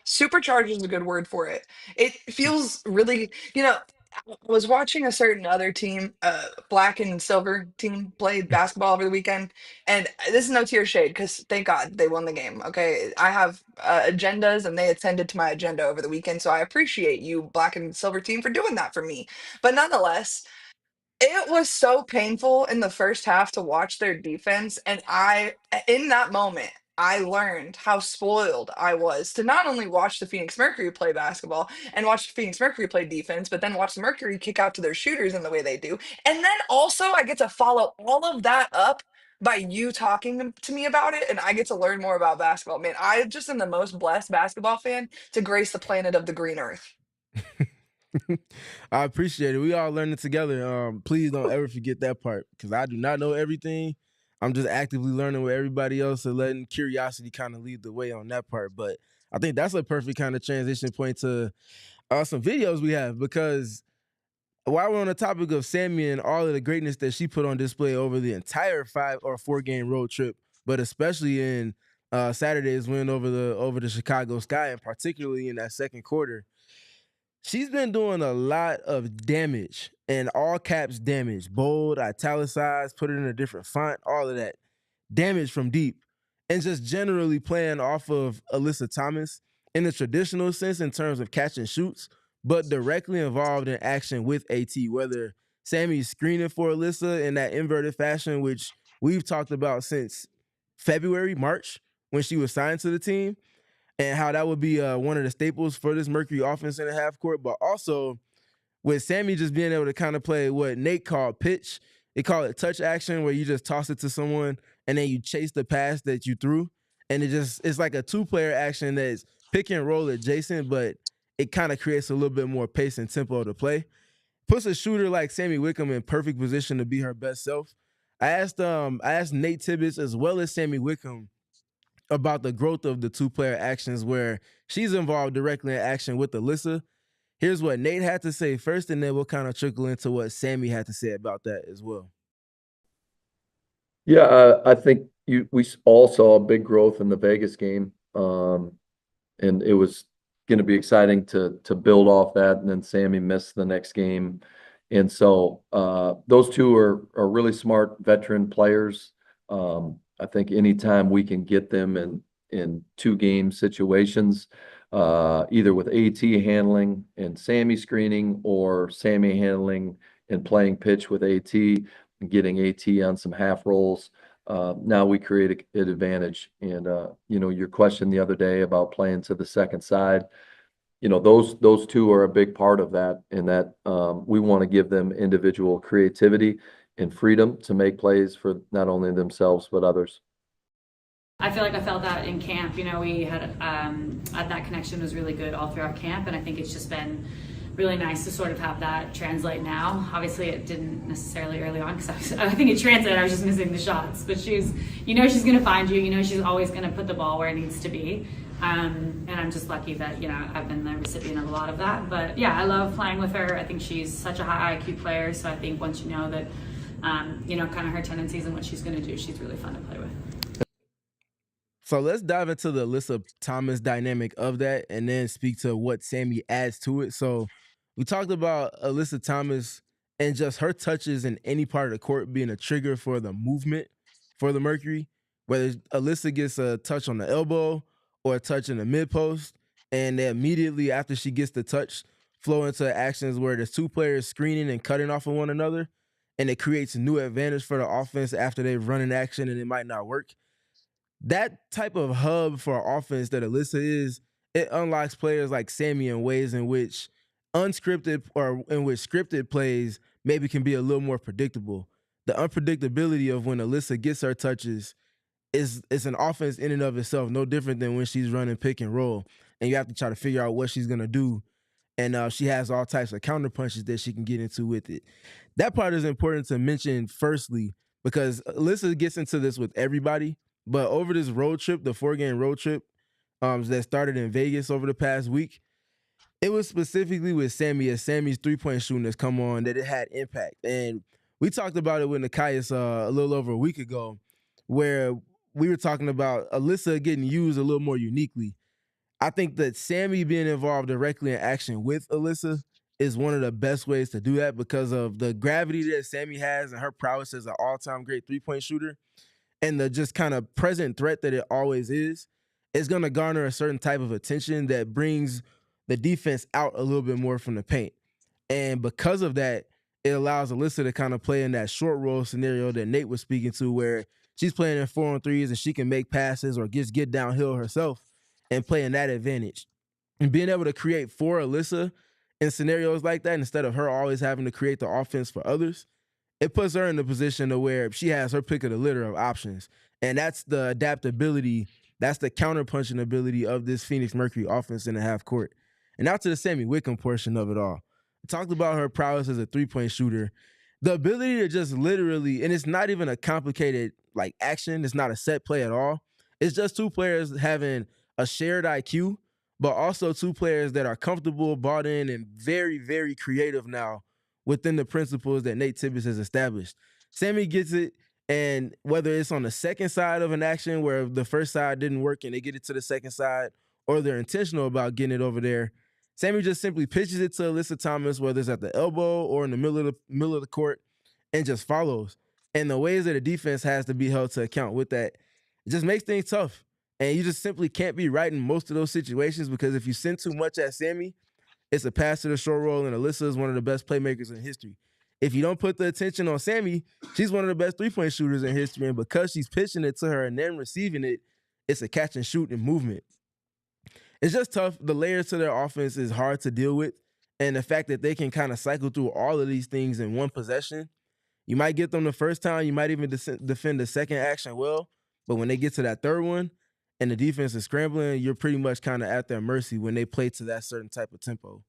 Speaker 1: Supercharged is a good word for it. It feels really, I was watching a certain other team, black and silver team play basketball over the weekend, and this is no tear shade because thank God they won the game. Okay, I have agendas and they attended to my agenda over the weekend, so I appreciate you, black and silver team, for doing that for me. But nonetheless, it was so painful in the first half to watch their defense, and in that moment, I learned how spoiled I was to not only watch the Phoenix Mercury play basketball and watch the Phoenix Mercury play defense, but then watch the Mercury kick out to their shooters in the way they do. And then also, I get to follow all of that up by you talking to me about it, and I get to learn more about basketball. Man, I just am the most blessed basketball fan to grace the planet of the green earth.
Speaker 2: I appreciate it. We all learning together. Please don't ever forget that part because I do not know everything. I'm just actively learning with everybody else and letting curiosity kind of lead the way on that part. But I think that's a perfect kind of transition point to some videos we have because while we're on the topic of Sami and all of the greatness that she put on display over the entire 5 or 4 game road trip, but especially in Saturday's win over the Chicago Sky, and particularly in that second quarter, she's been doing a lot of damage, and all caps damage, bold, italicized, put it in a different font, all of that damage from deep, and just generally playing off of Alyssa Thomas in the traditional sense in terms of catch and shoots, but directly involved in action with AT, whether Sami's screening for Alyssa in that inverted fashion, which we've talked about since February, March, when she was signed to the team, and how that would be one of the staples for this Mercury offense in the half court, but also with Sami just being able to kind of play what Nate called pitch. They call it touch action, where you just toss it to someone and then you chase the pass that you threw. And it's like a 2-player action that's pick and roll adjacent, but it kind of creates a little bit more pace and tempo to play. Puts a shooter like Sami Whitcomb in perfect position to be her best self. I asked Nate Tibbetts as well as Sami Whitcomb about the growth of the 2-player actions where she's involved directly in action with Alyssa. Here's what Nate had to say first, and then we'll kind of trickle into what Sami had to say about that as well.
Speaker 5: Yeah, I think we all saw a big growth in the Vegas game, and it was going to be exciting to build off that. And then Sami missed the next game, and so those two are really smart veteran players. I think anytime we can get them in 2-game situations, either with AT handling and Sami screening, or Sami handling and playing pitch with AT and getting AT on some half rolls, now we create an advantage. And your question the other day about playing to the second side, those two are a big part of that, and that we want to give them individual creativity and freedom to make plays for not only themselves but others.
Speaker 6: I feel like I felt that in camp. We had that connection was really good all throughout camp, and I think it's just been really nice to sort of have that translate now. Obviously, it didn't necessarily early on, because I think it translated. I was just missing the shots, but she's going to find you. She's always going to put the ball where it needs to be. And I'm just lucky that I've been the recipient of a lot of that. But yeah, I love playing with her. I think she's such a high IQ player. So I think once you know that, kind of her tendencies and what she's going to do, she's really fun to play with.
Speaker 2: So let's dive into the Alyssa Thomas dynamic of that, and then speak to what Sami adds to it. So we talked about Alyssa Thomas and just her touches in any part of the court being a trigger for the movement for the Mercury. Whether Alyssa gets a touch on the elbow or a touch in the mid post, and then immediately after she gets the touch, flow into actions where there's 2 players screening and cutting off of one another, and it creates a new advantage for the offense after they've run an action and it might not work. That type of hub for offense that Alyssa is, it unlocks players like Sami in ways in which unscripted or in which scripted plays maybe can be a little more predictable. The unpredictability of when Alyssa gets her touches is an offense in and of itself, no different than when she's running pick and roll, and you have to try to figure out what she's going to do. And she has all types of counter punches that she can get into with it. That part is important to mention firstly, because Alyssa gets into this with everybody. But over this road trip, the 4-game road trip that started in Vegas over the past week, it was specifically with Sami, as Sami's 3-point shooting has come on, that it had impact. And we talked about it with Nikias a little over a week ago, where we were talking about Alyssa getting used a little more uniquely. I think that Sami being involved directly in action with Alyssa is one of the best ways to do that, because of the gravity that Sami has and her prowess as an all-time great 3-point shooter, and the just kind of present threat that it always is going to garner a certain type of attention that brings the defense out a little bit more from the paint. And because of that, it allows Alyssa to kind of play in that short roll scenario that Nate was speaking to, where she's playing in 4-on-3s and she can make passes or just get downhill herself and play in that advantage. And being able to create for Alyssa in scenarios like that, instead of her always having to create the offense for others, it puts her in the position to where she has her pick of the litter of options. And that's the adaptability, that's the counter-punching ability of this Phoenix Mercury offense in the half court. And now to the Sami Whitcomb portion of it all. I talked about her prowess as a 3-point shooter. The ability to just literally, and it's not even a complicated like action, it's not a set play at all. It's just 2 players having a shared IQ, but also 2 players that are comfortable, bought in, and very, very creative now within the principles that Nate Tibbetts has established. Sami gets it, and whether it's on the second side of an action where the first side didn't work and they get it to the second side, or they're intentional about getting it over there, Sami just simply pitches it to Alyssa Thomas, whether it's at the elbow or in the middle of the court, and just follows. And the ways that the defense has to be held to account with that, it just makes things tough. And you just simply can't be right in most of those situations, because if you send too much at Sami, it's a pass to the short roll, and Alyssa is one of the best playmakers in history. If you don't put the attention on Sami, she's one of the best 3-point shooters in history, and because she's pitching it to her and then receiving it, it's a catch and shoot and movement. It's just tough. The layers to their offense is hard to deal with, and the fact that they can kind of cycle through all of these things in one possession, you might get them the first time, you might even defend the second action well, but when they get to that third one, and the defense is scrambling, you're pretty much kind of at their mercy when they play to that certain type of tempo.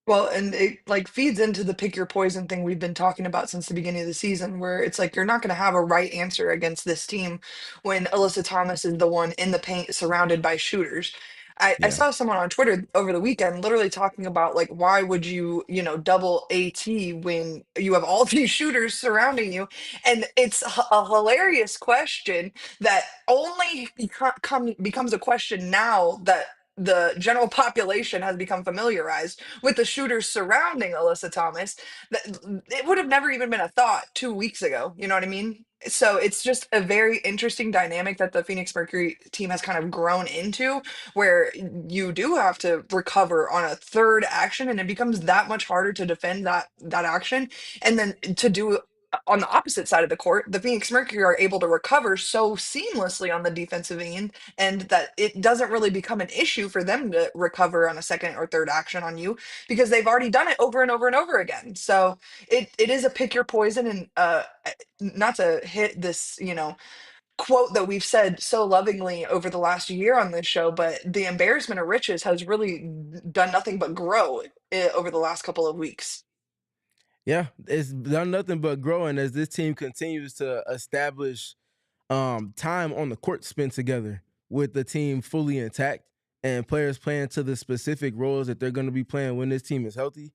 Speaker 1: Well, and it like feeds into the pick your poison thing we've been talking about since the beginning of the season, where it's like you're not going to have a right answer against this team when Alyssa Thomas is the one in the paint surrounded by shooters. I
Speaker 2: Yeah.
Speaker 1: saw someone on Twitter over the weekend literally talking about like why would you, double AT when you have all these shooters surrounding you? And it's a hilarious question that only becomes a question now that the general population has become familiarized with the shooters surrounding Alyssa Thomas. That it would have never even been a thought 2 weeks ago. You know what I mean? So it's just a very interesting dynamic that the Phoenix Mercury team has kind of grown into, where you do have to recover on a third action, and it becomes that much harder to defend that action, and then to do on the opposite side of the court, the Phoenix Mercury are able to recover so seamlessly on the defensive end, and that it doesn't really become an issue for them to recover on a second or third action on you because they've already done it over and over and over again. So it is a pick your poison, and not to hit this, quote that we've said so lovingly over the last year on this show, but the embarrassment of riches has really done nothing but grow over the last couple of weeks.
Speaker 2: Yeah, it's done nothing but growing as this team continues to establish time on the court spent together with the team fully intact and players playing to the specific roles that they're going to be playing when this team is healthy.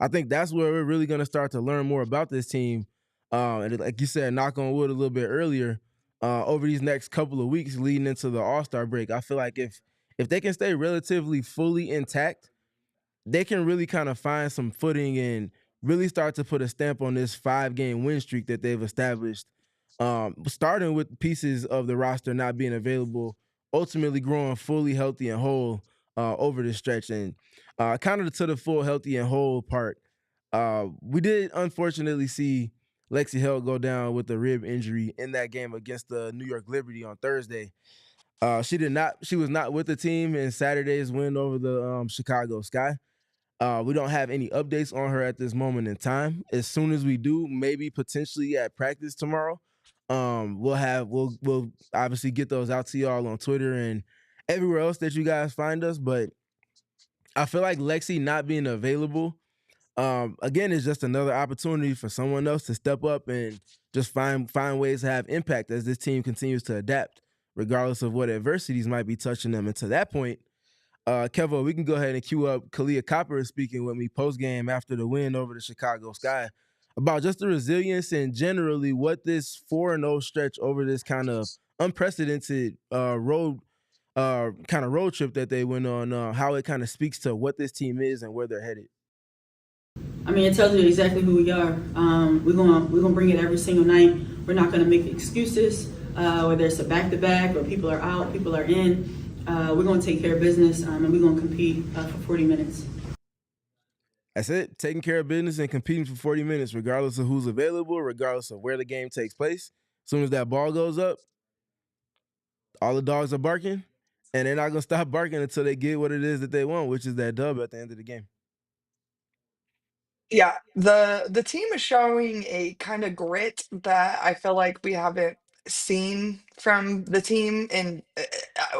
Speaker 2: I think that's where we're really going to start to learn more about this team. And like you said, knock on wood a little bit earlier, over these next couple of weeks leading into the All-Star break. I feel like if they can stay relatively fully intact, they can really kind of find some footing and really start to put a stamp on this 5-game win streak that they've established. Starting with pieces of the roster not being available, ultimately growing fully healthy and whole over the stretch. And kind of to the full healthy and whole part, we did unfortunately see Lexi Held go down with a rib injury in that game against the New York Liberty on Thursday. She was not with the team in Saturday's win over the Chicago Sky. We don't have any updates on her at this moment in time. As soon as we do, maybe potentially at practice tomorrow, we'll obviously get those out to y'all on Twitter and everywhere else that you guys find us. But I feel like Lexi not being available, again, is just another opportunity for someone else to step up and just find ways to have impact as this team continues to adapt, regardless of what adversities might be touching them. And to that point, Kevo, we can go ahead and cue up Kahleah Copper speaking with me post game after the win over the Chicago Sky about just the resilience and generally what this 4-0 stretch over this kind of unprecedented road trip that they went on, how it kind of speaks to what this team is and where they're headed.
Speaker 7: I mean, it tells you exactly who we are. We're gonna bring it every single night. We're not gonna make excuses, whether it's a back-to-back or people are out, people are in. We're going to take care of business, and we're going to compete for 40 minutes.
Speaker 2: That's it. Taking care of business and competing for 40 minutes, regardless of who's available, regardless of where the game takes place. As soon as that ball goes up, all the dogs are barking, and they're not going to stop barking until they get what it is that they want, which is that dub at the end of the game.
Speaker 1: Yeah, the team is showing a kind of grit that I feel like we haven't seen from the team, and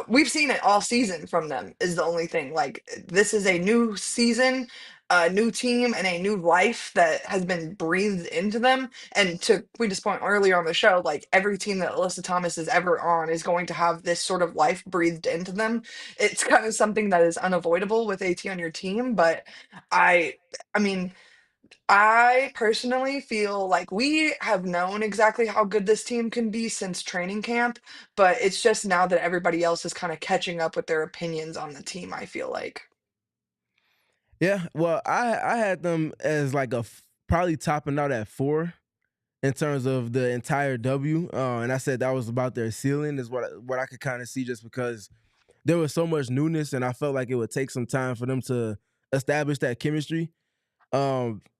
Speaker 1: we've seen it all season from them is the only thing. Like this is a new season, a new team, and a new life that has been breathed into them. And to Quita's point earlier on the show, like every team that Alyssa Thomas is ever on is going to have this sort of life breathed into them. It's kind of something that is unavoidable with AT on your team, but I mean, I personally feel like we have known exactly how good this team can be since training camp, but it's just now that everybody else is kind of catching up with their opinions on the team, I feel like.
Speaker 2: Yeah, well, I had them as like probably topping out at 4 in terms of the entire W, and I said that was about their ceiling is what I could kind of see just because there was so much newness, and I felt like it would take some time for them to establish that chemistry.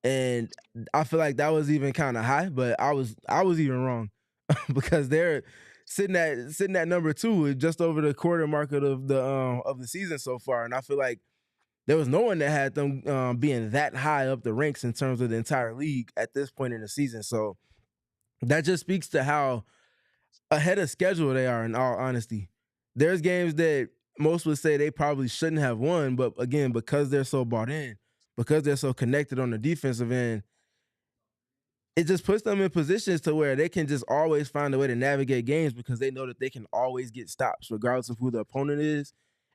Speaker 2: And I feel like that was even kind of high, but I was even wrong because they're sitting at number 2, just over the quarter mark of the season so far, and I feel like there was no one that had them being that high up the ranks in terms of the entire league at this point in the season. So that just speaks to how ahead of schedule they are, in all honesty. there's games that most would say they probably shouldn't have won, but again, because they're so bought in, because they're so connected on the defensive end, it just puts them in positions to where they can just always find a way to navigate games because they know that they can always get stops, regardless of who the opponent is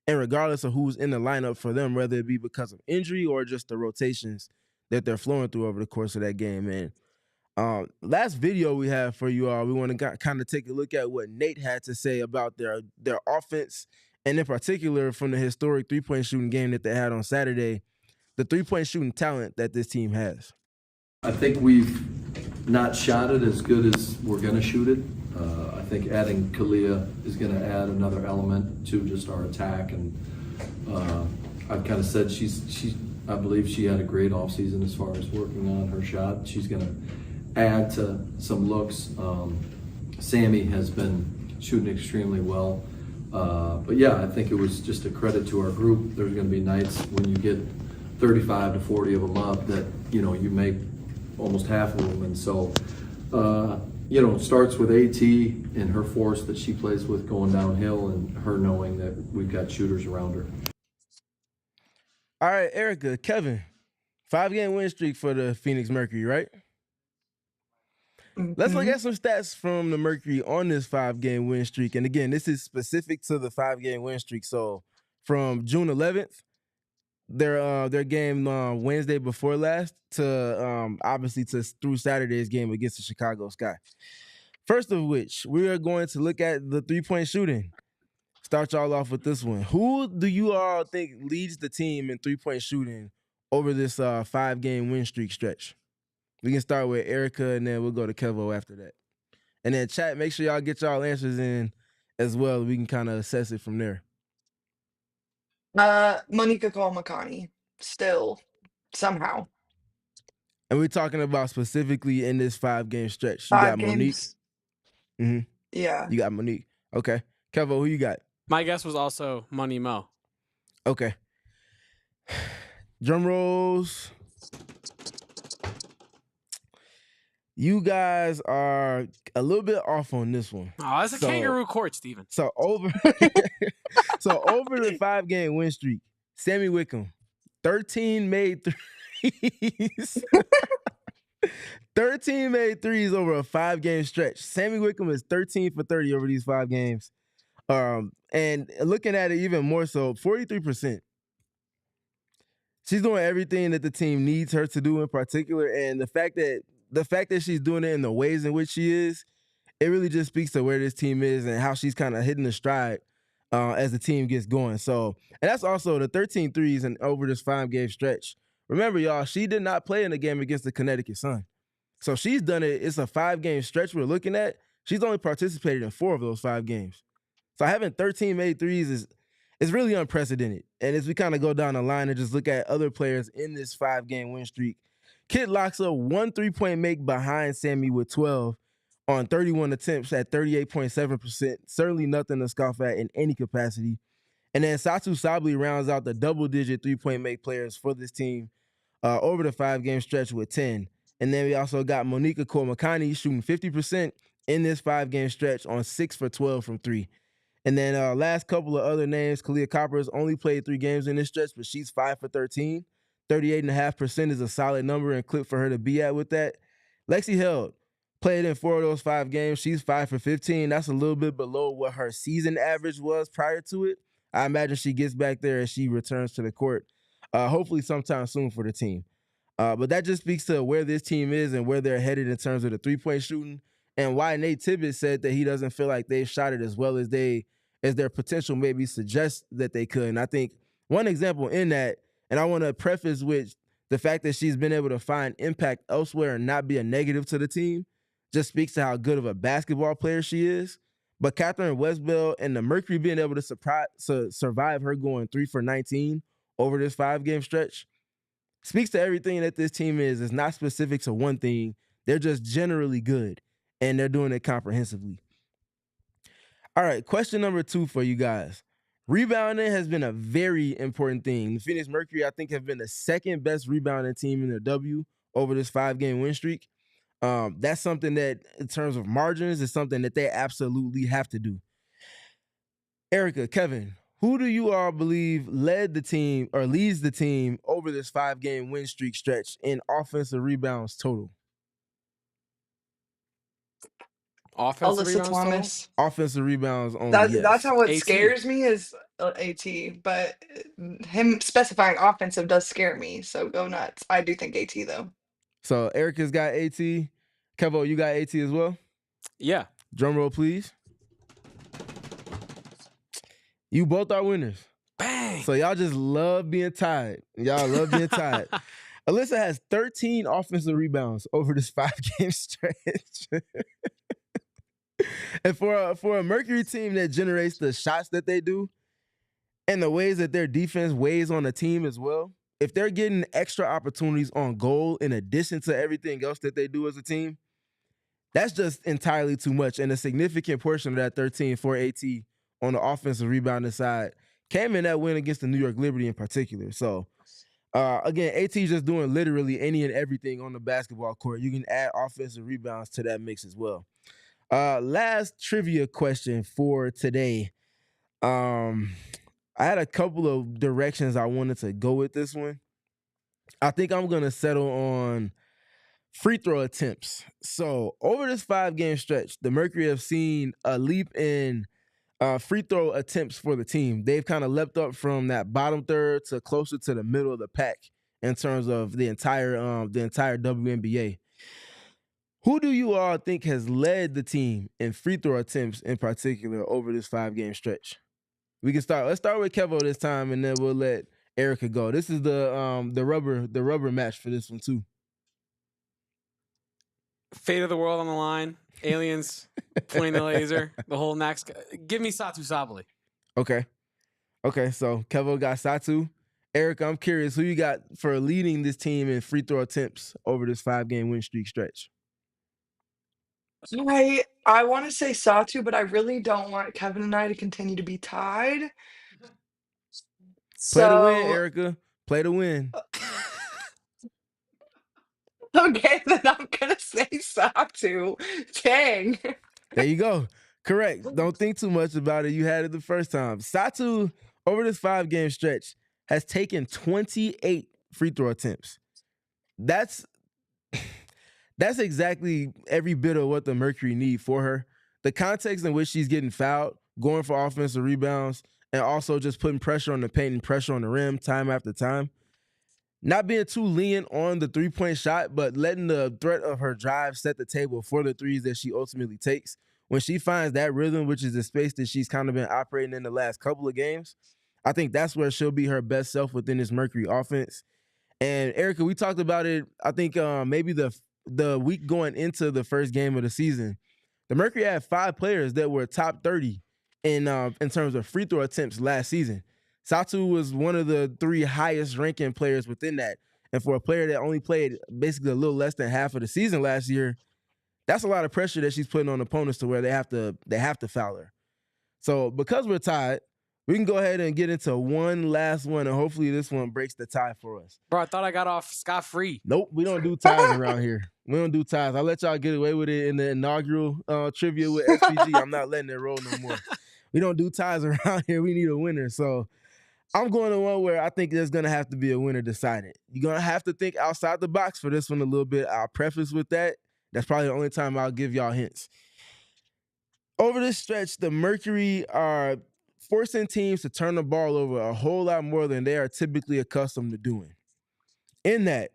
Speaker 2: and regardless of who's in the lineup for them, whether it be because of injury or just the rotations that they're flowing through over the course of that game. And last video we have for you all, we want to kind of take a look at what Nate had to say about their offense, and in particular from the historic three-point shooting game that they had on Saturday, the three-point shooting talent that this team has.
Speaker 5: I think we've not shot it as good as we're going to shoot it. I think adding Kahleah is going to add another element to just our attack. And I've kind of said I believe she had a great offseason as far as working on her shot. She's going to add to some looks. Sami has been shooting extremely well. But yeah, I think it was just a credit to our group. There's going to be nights when you get 35 to 40 of them up that, you make almost half of them. And so, it starts with AT and her force that she plays with going downhill and her knowing that we've got shooters around her.
Speaker 2: All right, Erika, Kevin, 5-game win streak for the Phoenix Mercury, right? Let's look at some stats from the Mercury on this 5-game win streak. And again, this is specific to the 5-game win streak. So from June 11th, their game Wednesday before last to obviously through Saturday's game against the Chicago Sky. First of which, we are going to look at the three-point shooting. Start y'all off with this one. Who do you all think leads the team in three-point shooting over this 5-game win streak stretch? We can start with Erika, and then we'll go to Kevo after that. And then chat, make sure y'all get y'all answers in as well. We can kind of assess it from there.
Speaker 1: Monique Akoa Makani, still, somehow.
Speaker 2: And we're talking about specifically in this 5-game stretch. You
Speaker 1: 5
Speaker 2: got Monique.
Speaker 1: games.
Speaker 2: Mm-hmm.
Speaker 1: Yeah.
Speaker 2: You got Monique. Okay. Kevo, who you got?
Speaker 3: My guess was also Money Mo.
Speaker 2: Okay. Drum rolls. You guys are a little bit off on this one.
Speaker 3: Oh, that's a kangaroo court, Steven.
Speaker 2: So over the 5-game win streak, Sami Whitcomb, 13 made threes. 13 made threes over a 5-game stretch. Sami Whitcomb is 13 for 30 over these 5 games. And looking at it even more so, 43%. She's doing everything that the team needs her to do in particular. And the fact that she's doing it in the ways in which she is, it really just speaks to where this team is and how she's kind of hitting the stride as the team gets going. So, and that's also the 13 threes and over this 5-game stretch. Remember, y'all, she did not play in the game against the Connecticut Sun. So she's done it. It's a 5-game stretch we're looking at. She's only participated in 4 of those 5 games. So having 13 made threes is really unprecedented. And as we kind of go down the line and just look at other players in this 5-game win streak, Kit locks up 1 3-point make behind Sami with 12 on 31 attempts at 38.7%. Certainly nothing to scoff at in any capacity. And then Satu Sabli rounds out the double-digit 3-point make players for this team over the 5-game stretch with 10. And then we also got Monique Akoa Makani shooting 50% in this 5-game stretch on 6 for 12 from 3. And then last couple of other names, Kahleah Copper has only played 3 games in this stretch, but she's 5 for 13. 38.5% is a solid number and clip for her to be at with that. Lexi Held played in 4 of those 5 games. She's 5 for 15. That's a little bit below what her season average was prior to it. I imagine she gets back there as she returns to the court, hopefully sometime soon for the team. But that just speaks to where this team is and where they're headed in terms of the 3-point shooting, and why Nate Tibbetts said that he doesn't feel like they've shot it as well as their potential maybe suggests that they could. And I think one example in that, and I want to preface with the fact that she's been able to find impact elsewhere and not be a negative to the team, just speaks to how good of a basketball player she is. But Catherine Westbell and the Mercury being able to survive her going 3 for 19 over this 5-game stretch speaks to everything that this team is. It's not specific to one thing. They're just generally good, and they're doing it comprehensively. All right, question number 2 for you guys. Rebounding has been a very important thing. The Phoenix Mercury, I think, have been the 2nd best rebounding team in their W over this 5-game win streak. That's something that, in terms of margins, is something that they absolutely have to do. Erika, Kevin, who do you all believe led the team or leads the team over this 5-game win streak stretch in offensive rebounds total?
Speaker 3: Offensive
Speaker 1: Alyssa
Speaker 3: rebounds total.
Speaker 1: Thomas.
Speaker 2: Offensive rebounds only,
Speaker 1: That's
Speaker 2: yes.
Speaker 1: how what
Speaker 3: AT.
Speaker 1: scares me is AT, but him specifying offensive does scare me. So go nuts. I do think AT though.
Speaker 2: So Erika's got AT. Kevo, you got AT as well?
Speaker 3: Yeah.
Speaker 2: Drum roll, please. You both are winners.
Speaker 3: Bang.
Speaker 2: So y'all just love being tied. Y'all love being tied. Alyssa has 13 offensive rebounds over this 5-game stretch. And for a Mercury team that generates the shots that they do and the ways that their defense weighs on the team as well, if they're getting extra opportunities on goal in addition to everything else that they do as a team, that's just entirely too much. And a significant portion of that 13 for AT on the offensive rebounding side came in that win against the New York Liberty in particular. So, again, AT just doing literally any and everything on the basketball court. You can add offensive rebounds to that mix as well. Last trivia question for today. I had a couple of directions I wanted to go with this one. I think I'm going to settle on free throw attempts. So over this 5-game stretch, the Mercury have seen a leap in free throw attempts for the team. They've kind of leapt up from that bottom third to closer to the middle of the pack in terms of the entire WNBA. Who do you all think has led the team in free throw attempts in particular over this 5-game stretch? We can start. Let's start with Kevo this time, and then we'll let Erika go. This is the rubber match for this one too.
Speaker 3: Fate of the world on the line. Aliens pointing the laser. The whole Max. Give me Satu Sabali.
Speaker 2: Okay. So Kevo got Satu. Erika, I'm curious who you got for leading this team in free throw attempts over this 5-game win streak stretch.
Speaker 1: I want to say Satu, but I really don't want Kevin and I to continue to be tied.
Speaker 2: Play to win,
Speaker 1: So
Speaker 2: Erika. Play to win.
Speaker 1: okay, then I'm gonna say Satu. Dang.
Speaker 2: There you go. Correct. Don't think too much about it. You had it the first time. Satu, over this 5-game stretch, has taken 28 free throw attempts. That's exactly every bit of what the Mercury need for her. The context in which she's getting fouled, going for offensive rebounds, and also just putting pressure on the paint and pressure on the rim time after time. Not being too lenient on the three-point shot, but letting the threat of her drive set the table for the threes that she ultimately takes. When she finds that rhythm, which is the space that she's kind of been operating in the last couple of games, I think that's where she'll be her best self within this Mercury offense. And Erika, we talked about it, I think maybe the week going into the first game of the season. The Mercury had 5 players that were top 30 in terms of free throw attempts last season. Satu was one of the 3 highest ranking players within that. And for a player that only played basically a little less than half of the season last year, that's a lot of pressure that she's putting on opponents to where they have to foul her. So because we're tied, we can go ahead and get into one last one, and hopefully this one breaks the tie for us.
Speaker 3: Bro, I thought I got off scot-free.
Speaker 2: Nope, we don't do ties around here. We don't do ties. I let y'all get away with it in the inaugural trivia with SPG. I'm not letting it roll no more. We don't do ties around here. We need a winner. So I'm going to one where I think there's going to have to be a winner decided. You're going to have to think outside the box for this one a little bit. I'll preface with that. That's probably the only time I'll give y'all hints. Over this stretch, the Mercury are forcing teams to turn the ball over a whole lot more than they are typically accustomed to doing. In that,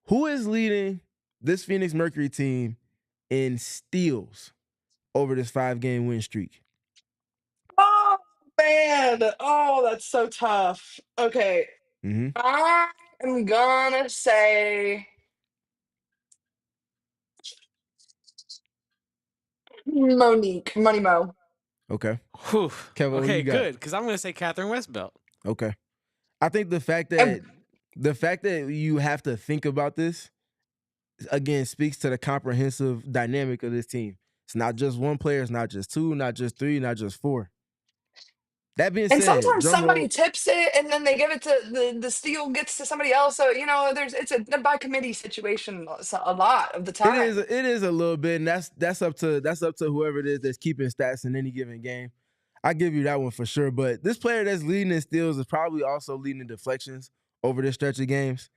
Speaker 2: who is leading this Phoenix Mercury team in steals over this 5-game win streak?
Speaker 1: Oh man. Oh, that's so tough. Okay.
Speaker 2: Mm-hmm.
Speaker 1: I'm gonna say Monique. Money Mo.
Speaker 2: Okay.
Speaker 3: Whew.
Speaker 2: Kevin, what
Speaker 3: Okay,
Speaker 2: you got?
Speaker 3: good, because I'm going to say Catherine Westbelt.
Speaker 2: Okay. I think the fact
Speaker 1: And
Speaker 2: that you have to think about this, again, speaks to the comprehensive dynamic of this team. It's not just one player. It's not just 2, not just 3, not just 4. That being said,
Speaker 1: sometimes
Speaker 2: drum roll.
Speaker 1: somebody tips it and then they give it to the steal gets to somebody else. So, it's a by committee situation a lot of the time.
Speaker 2: It is a little bit, and that's up to whoever it is that's keeping stats in any given game. I give you that one for sure. But this player that's leading in steals is probably also leading in deflections over this stretch of games.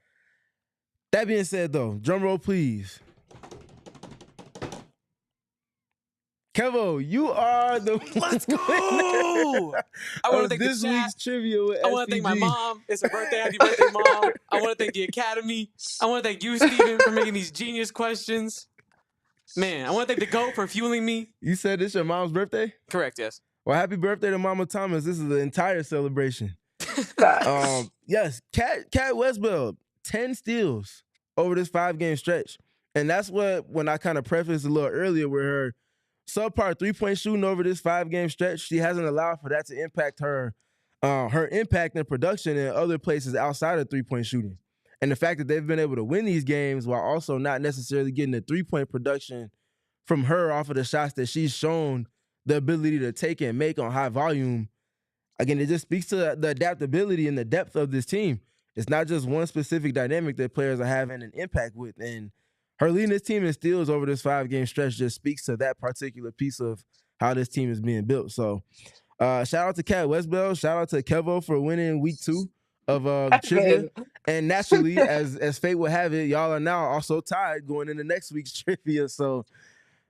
Speaker 2: That being said, though, drum roll, please. Kevo, you are the
Speaker 3: Let's go! I want to thank
Speaker 2: this
Speaker 3: the chat.
Speaker 2: week's trivia with
Speaker 3: I want to thank my
Speaker 2: SPG.
Speaker 3: mom. It's her birthday. Happy birthday, Mom. I want to thank the Academy. I want to thank you, Steven, for making these genius questions. Man, I want to thank the GOAT for fueling me.
Speaker 2: You said this your mom's birthday?
Speaker 3: Correct, yes.
Speaker 2: Well, happy birthday to Mama Thomas. This is the entire celebration. Yes, Cat Westbeld, 10 steals over this 5-game stretch. And that's what, when I kind of prefaced a little earlier with her subpar 3-point shooting over this 5-game stretch, she hasn't allowed for that to impact her impact and production in other places outside of 3-point shooting. And the fact that they've been able to win these games while also not necessarily getting the 3-point production from her off of the shots that she's shown the ability to take and make on high volume. Again, it just speaks to the adaptability and the depth of this team. It's not just one specific dynamic that players are having an impact with. And her leading this team in steals over this 5-game stretch just speaks to that particular piece of how this team is being built. So shout out to Cat Westbell. Shout out to Kevo for winning week 2 of trivia. And naturally, as fate would have it, y'all are now also tied going into next week's trivia. So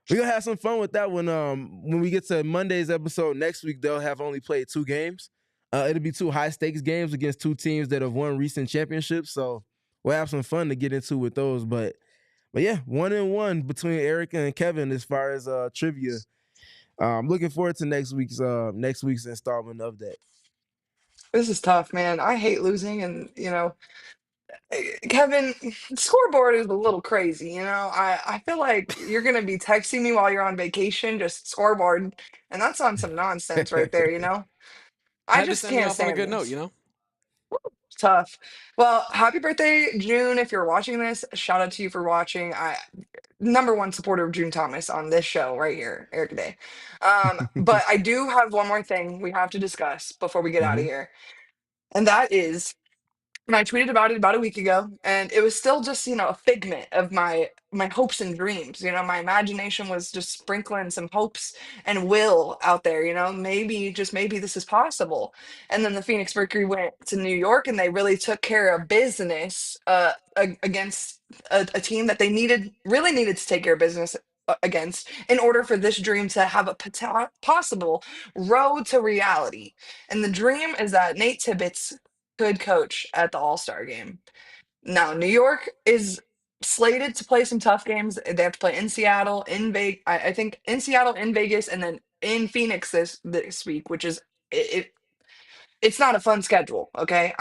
Speaker 2: we're going to have some fun with that one. When we get to Monday's episode next week, they'll have only played 2 games. It'll be 2 high-stakes games against 2 teams that have won recent championships. So we'll have some fun to get into with those. But yeah, 1-1 between Erika and Kevin as far as trivia. I'm looking forward to next week's installment of that.
Speaker 1: This is tough, man. I hate losing, and Kevin, scoreboard is a little crazy. I feel like you're gonna be texting me while you're on vacation, just scoreboard, and that's on some nonsense right there. I
Speaker 3: Had to
Speaker 1: just
Speaker 3: send me
Speaker 1: can't
Speaker 3: off on a
Speaker 1: stand
Speaker 3: good note,
Speaker 1: this.
Speaker 3: you know?
Speaker 1: Tough. Well, happy birthday, June. If you're watching this, shout out to you for watching. I number one supporter of June Thomas on this show right here, Erika Day. But I do have one more thing we have to discuss before we get out of here. And that is, and I tweeted about it about a week ago, and it was still just, a figment of my hopes and dreams. My imagination was just sprinkling some hopes and will out there, maybe, just maybe this is possible. And then the Phoenix Mercury went to New York and they really took care of business against a team that they really needed to take care of business against in order for this dream to have a possible road to reality. And the dream is that Nate Tibbetts could coach at the All-Star game. Now, New York is slated to play some tough games. They have to play in Seattle, in Vegas. I think in Seattle, in Vegas, and then in Phoenix this week, which is it's not a fun schedule. Okay,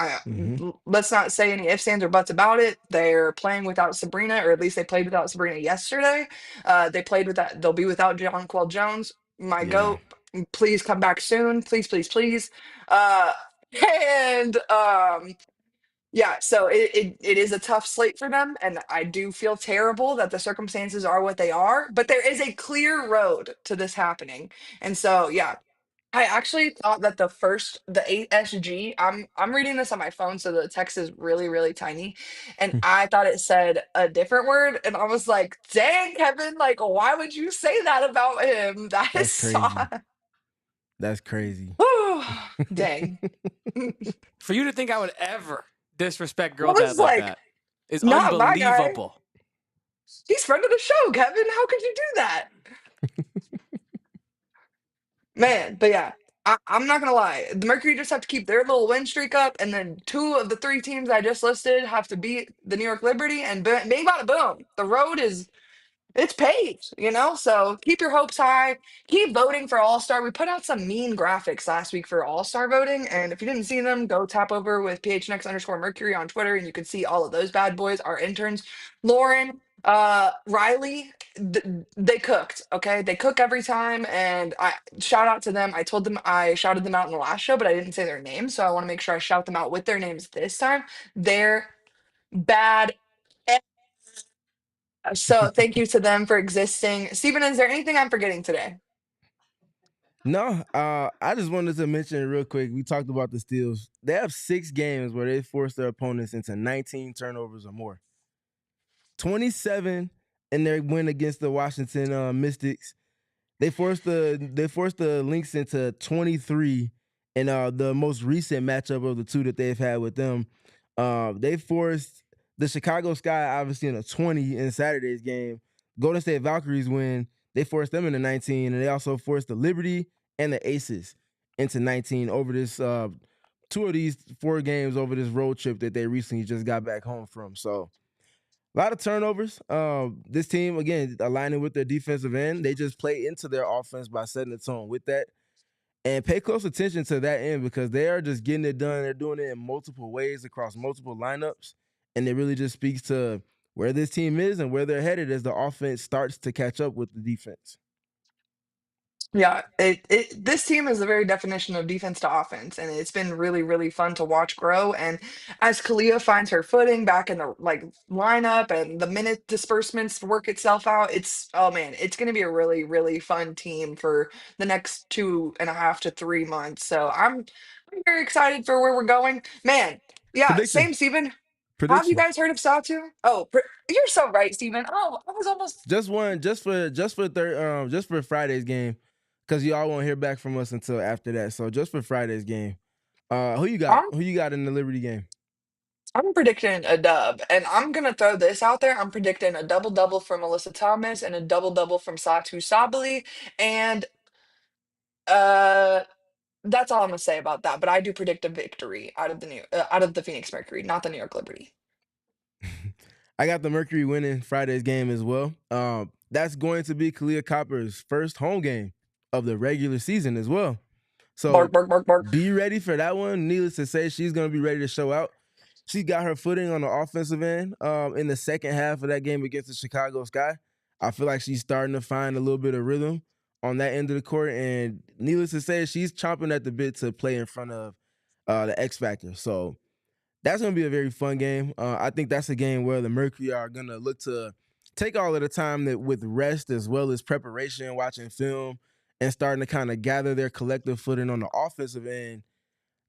Speaker 1: let's not say any ifs, ands, or buts about it. They're playing without Sabrina, or at least they played without Sabrina yesterday. They played with that. They'll be without Jonquel Jones. My goat. Please come back soon. Please, please, please. And yeah, so it is a tough slate for them, and I do feel terrible that the circumstances are what they are, but there is a clear road to this happening. And so yeah, I actually thought that the 8SG, I'm reading this on my phone, so the text is really, really tiny, and I thought it said a different word, and I was like, dang, Kevin, like, why would you say that about him? That is
Speaker 2: That's crazy.
Speaker 1: soft.
Speaker 2: That's crazy.
Speaker 1: Dang.
Speaker 3: For you to think I would ever disrespect girl
Speaker 1: Well,
Speaker 3: dad
Speaker 1: it's
Speaker 3: like
Speaker 1: like,
Speaker 3: that is
Speaker 1: not my guy.
Speaker 3: unbelievable.
Speaker 1: He's friend of the show, Kevin. How could you do that? Man, but yeah, I'm not gonna lie. The Mercury just have to keep their little win streak up, and then 2 of the 3 teams I just listed have to beat the New York Liberty, and bing, bada, boom. The road is it's paved, So keep your hopes high. Keep voting for All Star. We put out some mean graphics last week for All Star voting, and if you didn't see them, go tap over with PHNX_Mercury on Twitter, and you can see all of those bad boys. Our interns, Lauren, Riley, they cooked. Okay, they cook every time, and I shout out to them. I told them I shouted them out in the last show, but I didn't say their names, so I want to make sure I shout them out with their names this time. They're bad. So thank you to them for existing. Steven, is there anything I'm forgetting today?
Speaker 2: No, I just wanted to mention real quick. We talked about the steals. They have 6 games where they force their opponents into 19 turnovers or more. 27 in their win against the Washington Mystics. They forced the Lynx into 23 in the most recent matchup of the two that they've had with them. They forced the Chicago Sky obviously in a 20 in Saturday's game. Golden State Valkyries win. They forced them into 19, and they also forced the Liberty and the Aces into 19 over this two of these 4 games over this road trip that they recently just got back home from. So a lot of turnovers. This team, again, aligning with their defensive end, they just play into their offense by setting the tone with that. And pay close attention to that end because they are just getting it done. They're doing it in multiple ways across multiple lineups. And it really just speaks to where this team is and where they're headed as the offense starts to catch up with the defense.
Speaker 1: Yeah, this team is the very definition of defense to offense, and it's been really, really fun to watch grow. And as Kahleah finds her footing back in the like lineup and the minute disbursements work itself out, it's oh man, it's gonna be a really, really fun team for the next 2.5 to 3 months. So I'm very excited for where we're going. Man, yeah,
Speaker 2: Prediction.
Speaker 1: same Steven. Have you
Speaker 2: Prediction.
Speaker 1: guys heard of Satu? Oh, you're so right, Steven. Oh, I was almost
Speaker 2: Just one, just for Friday's game, because y'all won't hear back from us until after that. So just for Friday's game, who you got?
Speaker 1: I'm
Speaker 2: Who you got in the Liberty game?
Speaker 1: I'm predicting a dub, and I'm gonna throw this out there. I'm predicting a double double from Alyssa Thomas and a double double from Satu Sabali, and uh, that's all I'm gonna say about that. But I do predict a victory out of the Phoenix Mercury, not the New York Liberty.
Speaker 2: I got the Mercury winning Friday's game as well. That's going to be Kahleah Copper's first home game of the regular season as well.
Speaker 1: Bark,
Speaker 2: So
Speaker 1: bark, bark, bark.
Speaker 2: be ready for that one. Needless to say, she's going to be ready to show out. She got her footing on the offensive end in the second half of that game against the Chicago Sky. I feel like she's starting to find a little bit of rhythm on that end of the court. And needless to say, she's chomping at the bit to play in front of the X Factor. So that's going to be a very fun game. I think that's a game where the Mercury are going to look to take all of the time that with rest as well as preparation, watching film, and starting to kind of gather their collective footing on the offensive end,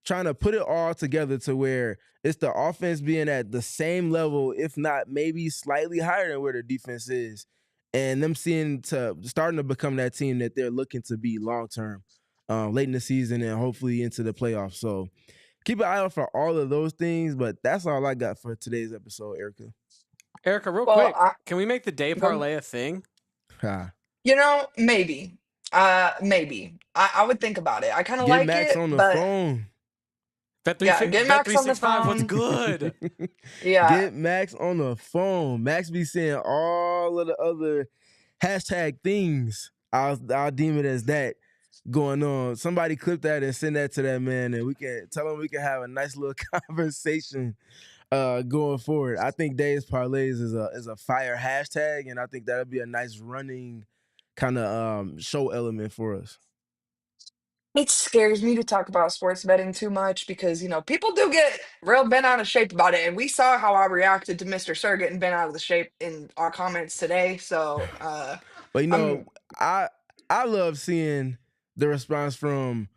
Speaker 2: trying to put it all together to where it's the offense being at the same level, if not maybe slightly higher than where the defense is, and them starting to become that team that they're looking to be long term, late in the season and hopefully into the playoffs. So keep an eye out for all of those things, but that's all I got for today's episode, Erika.
Speaker 3: Erika, real
Speaker 1: Well,
Speaker 3: quick, can we make the day
Speaker 1: go-
Speaker 3: parlay a thing?
Speaker 1: maybe, maybe I would think about it. I kind of
Speaker 2: Get
Speaker 1: like
Speaker 2: Max
Speaker 1: it,
Speaker 2: on the
Speaker 1: but
Speaker 2: phone.
Speaker 1: yeah, get
Speaker 3: Bet
Speaker 1: Max on the
Speaker 3: 365. What's
Speaker 1: phone.
Speaker 3: good?
Speaker 1: Yeah,
Speaker 2: Get Max on the phone. Max be saying all of the other hashtag things. I'll deem it as that going on. Somebody clip that and send that to that man, and we can tell him we can have a nice little conversation going forward. I think Days Parlays is a fire hashtag, and I think that'll be a nice running kind of show element for us.
Speaker 1: it scares me to talk about sports betting too much because, people do get real bent out of shape about it. And we saw how I reacted to Mr. Sir getting bent out of the shape in our comments today. So
Speaker 2: But
Speaker 1: I'm
Speaker 2: I love seeing the response from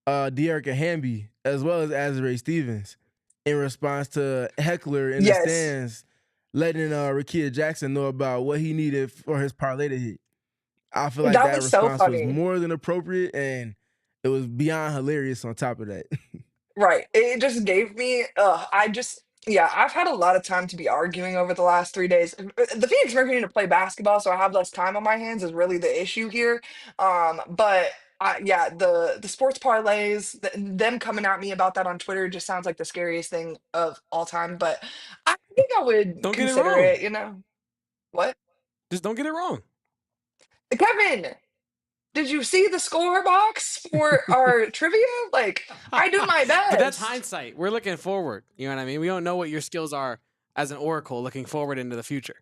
Speaker 2: Erika Hamby as well as Azare Stevens in response to Heckler in the
Speaker 1: yes,
Speaker 2: stands letting Rakia Jackson know about what he needed for his parlay to hit. I feel like
Speaker 1: that
Speaker 2: that
Speaker 1: was so
Speaker 2: response was
Speaker 1: funny.
Speaker 2: more than appropriate, and it was beyond hilarious on top of that.
Speaker 1: Right. It just gave me, yeah, I've had a lot of time to be arguing over the last 3 days. The Phoenix Mercury need to play basketball, so I have less time on my hands is really the issue here. But yeah, the sports parlays, them coming at me about that on Twitter just sounds like the scariest thing of all time. But I think I would
Speaker 3: Don't get it
Speaker 1: consider
Speaker 3: wrong.
Speaker 1: it. What?
Speaker 3: Just don't get it wrong.
Speaker 1: Kevin, did you see the score box for our trivia? Like, I do my
Speaker 3: But that's
Speaker 1: best.
Speaker 3: hindsight. We're looking forward. You know what I mean? We don't know what your skills are as an oracle looking forward into the future.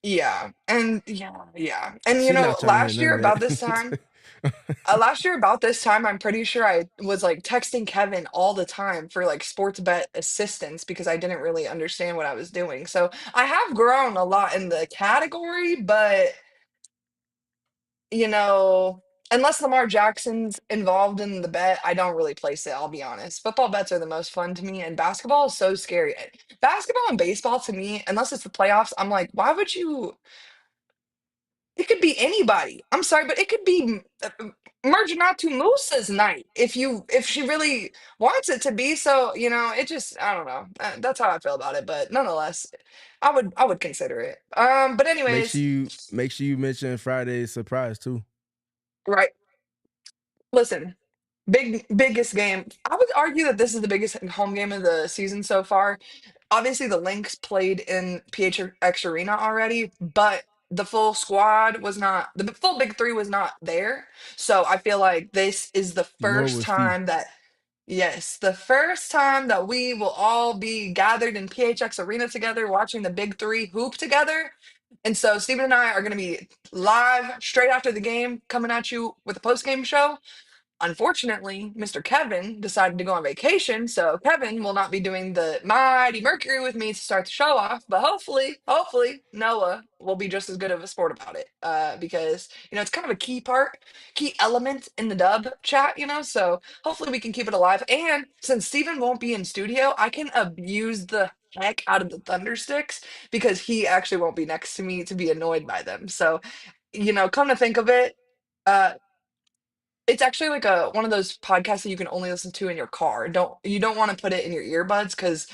Speaker 1: Yeah, and yeah. And
Speaker 2: She's not trying to hear none of that.
Speaker 1: last year about this time, I'm pretty sure I was like texting Kevin all the time for like sports bet assistance because I didn't really understand what I was doing. So I have grown a lot in the category, but you know, unless Lamar Jackson's involved in the bet, I don't really place it, I'll be honest. Football bets are the most fun to me, and basketball is so scary. Basketball and baseball to me, unless it's the playoffs, I'm like, why would you It could be anybody. I'm sorry, but it could be Merginatu Musa's night if she really wants it to be. So it just I don't know. That's how I feel about it. But nonetheless, I would consider it. But
Speaker 2: Make sure
Speaker 1: anyways,
Speaker 2: you mention Friday's surprise too.
Speaker 1: right. Listen, biggest game. I would argue that this is the biggest home game of the season so far. Obviously, the Lynx played in PHX Arena already, but the full squad was not. The full big three was not there. So I feel like this is the
Speaker 2: Nor
Speaker 1: first
Speaker 2: was Fee.
Speaker 1: time that, yes, the first time that we will all be gathered in PHX Arena together, watching the big three hoop together. And so Stephen and I are going to be live straight after the game, coming at you with a post game show. Unfortunately, Mr. Kevin decided to go on vacation, so Kevin will not be doing the Mighty Mercury with me to start the show off. But hopefully, Noah will be just as good of a sport about it, because it's kind of a key element in the dub chat. So hopefully we can keep it alive. And since Steven won't be in studio, I can abuse the heck out of the Thunder Sticks because he actually won't be next to me to be annoyed by them. So, come to think of it. Uh, it's actually like one of those podcasts that you can only listen to in your car. You don't want to put it in your earbuds because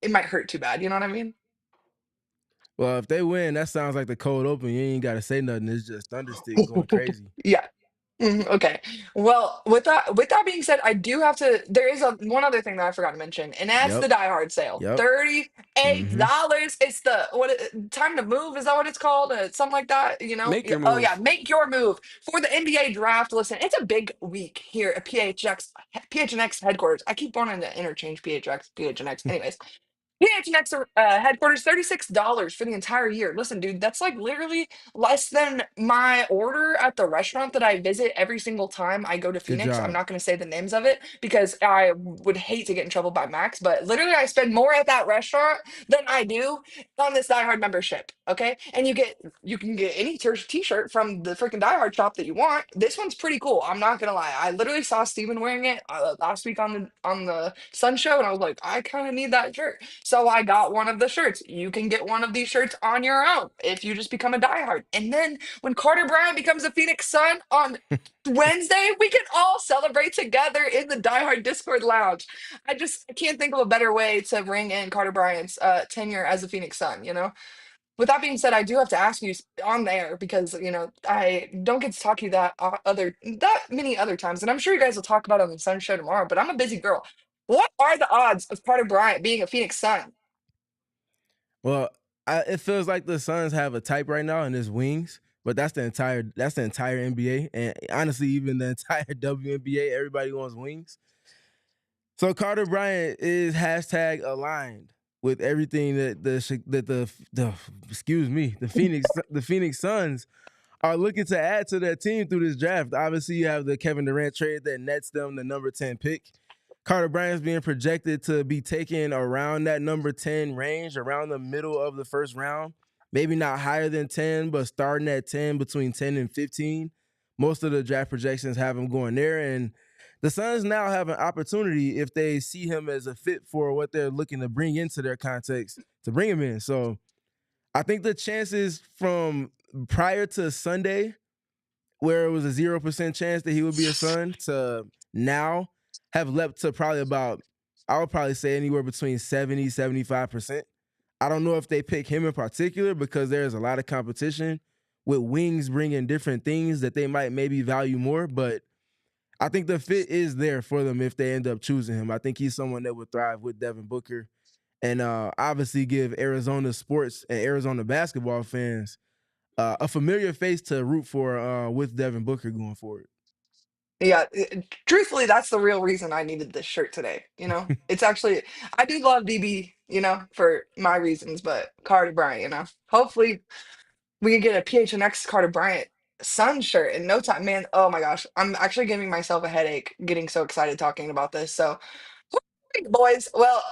Speaker 1: it might hurt too bad. You know what I mean?
Speaker 2: Well, if they win, that sounds like the cold open. You ain't got to say nothing. It's just Thunderstick going crazy.
Speaker 1: Yeah. Okay. Well, with that being said, I do have to. There is one other thing that I forgot to mention, and that's the
Speaker 2: Yep.
Speaker 1: Die Hard sale.
Speaker 2: Yep.
Speaker 1: $38. It's the time to move. Is that what it's called? Something like that.
Speaker 3: Make your
Speaker 1: Oh yeah,
Speaker 3: move.
Speaker 1: make your move for the NBA draft. Listen, it's a big week here at PHNX headquarters. I keep wanting to interchange PHNX. Anyways, PHNX headquarters, $36 for the entire year. Listen, dude, that's like literally less than my order at the restaurant that I visit every single time I go to
Speaker 2: Good
Speaker 1: Phoenix. I'm
Speaker 2: job.
Speaker 1: not going to say the names of it because I would hate to get in trouble by Max, but literally I spend more at that restaurant than I do on this Die Hard membership. Okay, and you can get any t-shirt from the freaking Die Hard shop that you want. This one's pretty cool. I'm not gonna lie. I literally saw Steven wearing it last week on the Sun Show, and I was like, I kind of need that shirt. So I got one of the shirts. You can get one of these shirts on your own if you just become a diehard. And then when Carter Bryant becomes a Phoenix Sun on Wednesday, we can all celebrate together in the diehard Discord lounge. I can't think of a better way to ring in Carter Bryant's tenure as a Phoenix Sun. With that being said, I do have to ask you on there because I don't get to talk to you that many other times, and I'm sure you guys will talk about it on the Sun Show tomorrow. But I'm a busy girl. What are the odds of Carter Bryant being a Phoenix Sun?
Speaker 2: Well, it feels like the Suns have a type right now, and it's wings. But that's the entire NBA, and honestly, even the entire WNBA. Everybody wants wings. So Carter Bryant is hashtag aligned with everything that the excuse me the Phoenix Suns are looking to add to their team through this draft. Obviously, you have the Kevin Durant trade that nets them the number 10 pick. Carter Bryant's being projected to be taken around that number 10 range, around the middle of the first round. Maybe not higher than 10, but starting at 10, between 10 and 15. Most of the draft projections have him going there. And the Suns now have an opportunity, if they see him as a fit for what they're looking to bring into their context, to bring him in. So I think the chances from prior to Sunday, where it was a 0% chance that he would be a Sun, to now have leapt to probably about, I would probably say anywhere between 70-75%. I don't know if they pick him in particular because there's a lot of competition with wings bringing different things that they might maybe value more, but I think the fit is there for them if they end up choosing him. I think he's someone that would thrive with Devin Booker and obviously give Arizona sports and Arizona basketball fans a familiar face to root for with Devin Booker going forward.
Speaker 1: Yeah, truthfully, that's the real reason I needed this shirt today. It's actually, I do love DB, for my reasons, but Carter Bryant, hopefully we can get a PHNX Carter Bryant Sun shirt in no time, man. Oh my gosh, I'm actually giving myself a headache getting so excited talking about this. So, right, boys, well,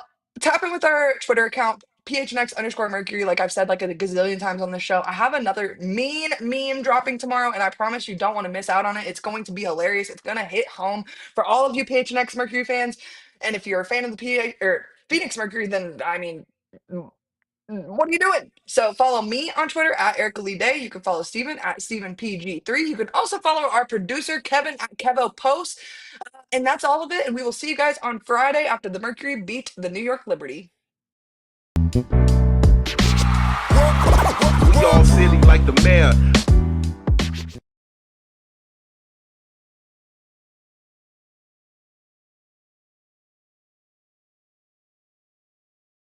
Speaker 1: tap in with our Twitter account, PHNX_Mercury, like I've said like a gazillion times on the show. I have another mean meme dropping tomorrow, and I promise you don't want to miss out on it. It's going to be hilarious. It's going to hit home for all of you PHNX Mercury fans. And if you're a fan of the PA or Phoenix Mercury, then I mean, what are you doing? So follow me on Twitter at Erika Lee Day. You can follow Steven at StevenPG3. You can also follow our producer Kevin at Kevo Post. And that's all of it. And we will see you guys on Friday after the Mercury beat the New York Liberty.
Speaker 8: We all silly like the mayor.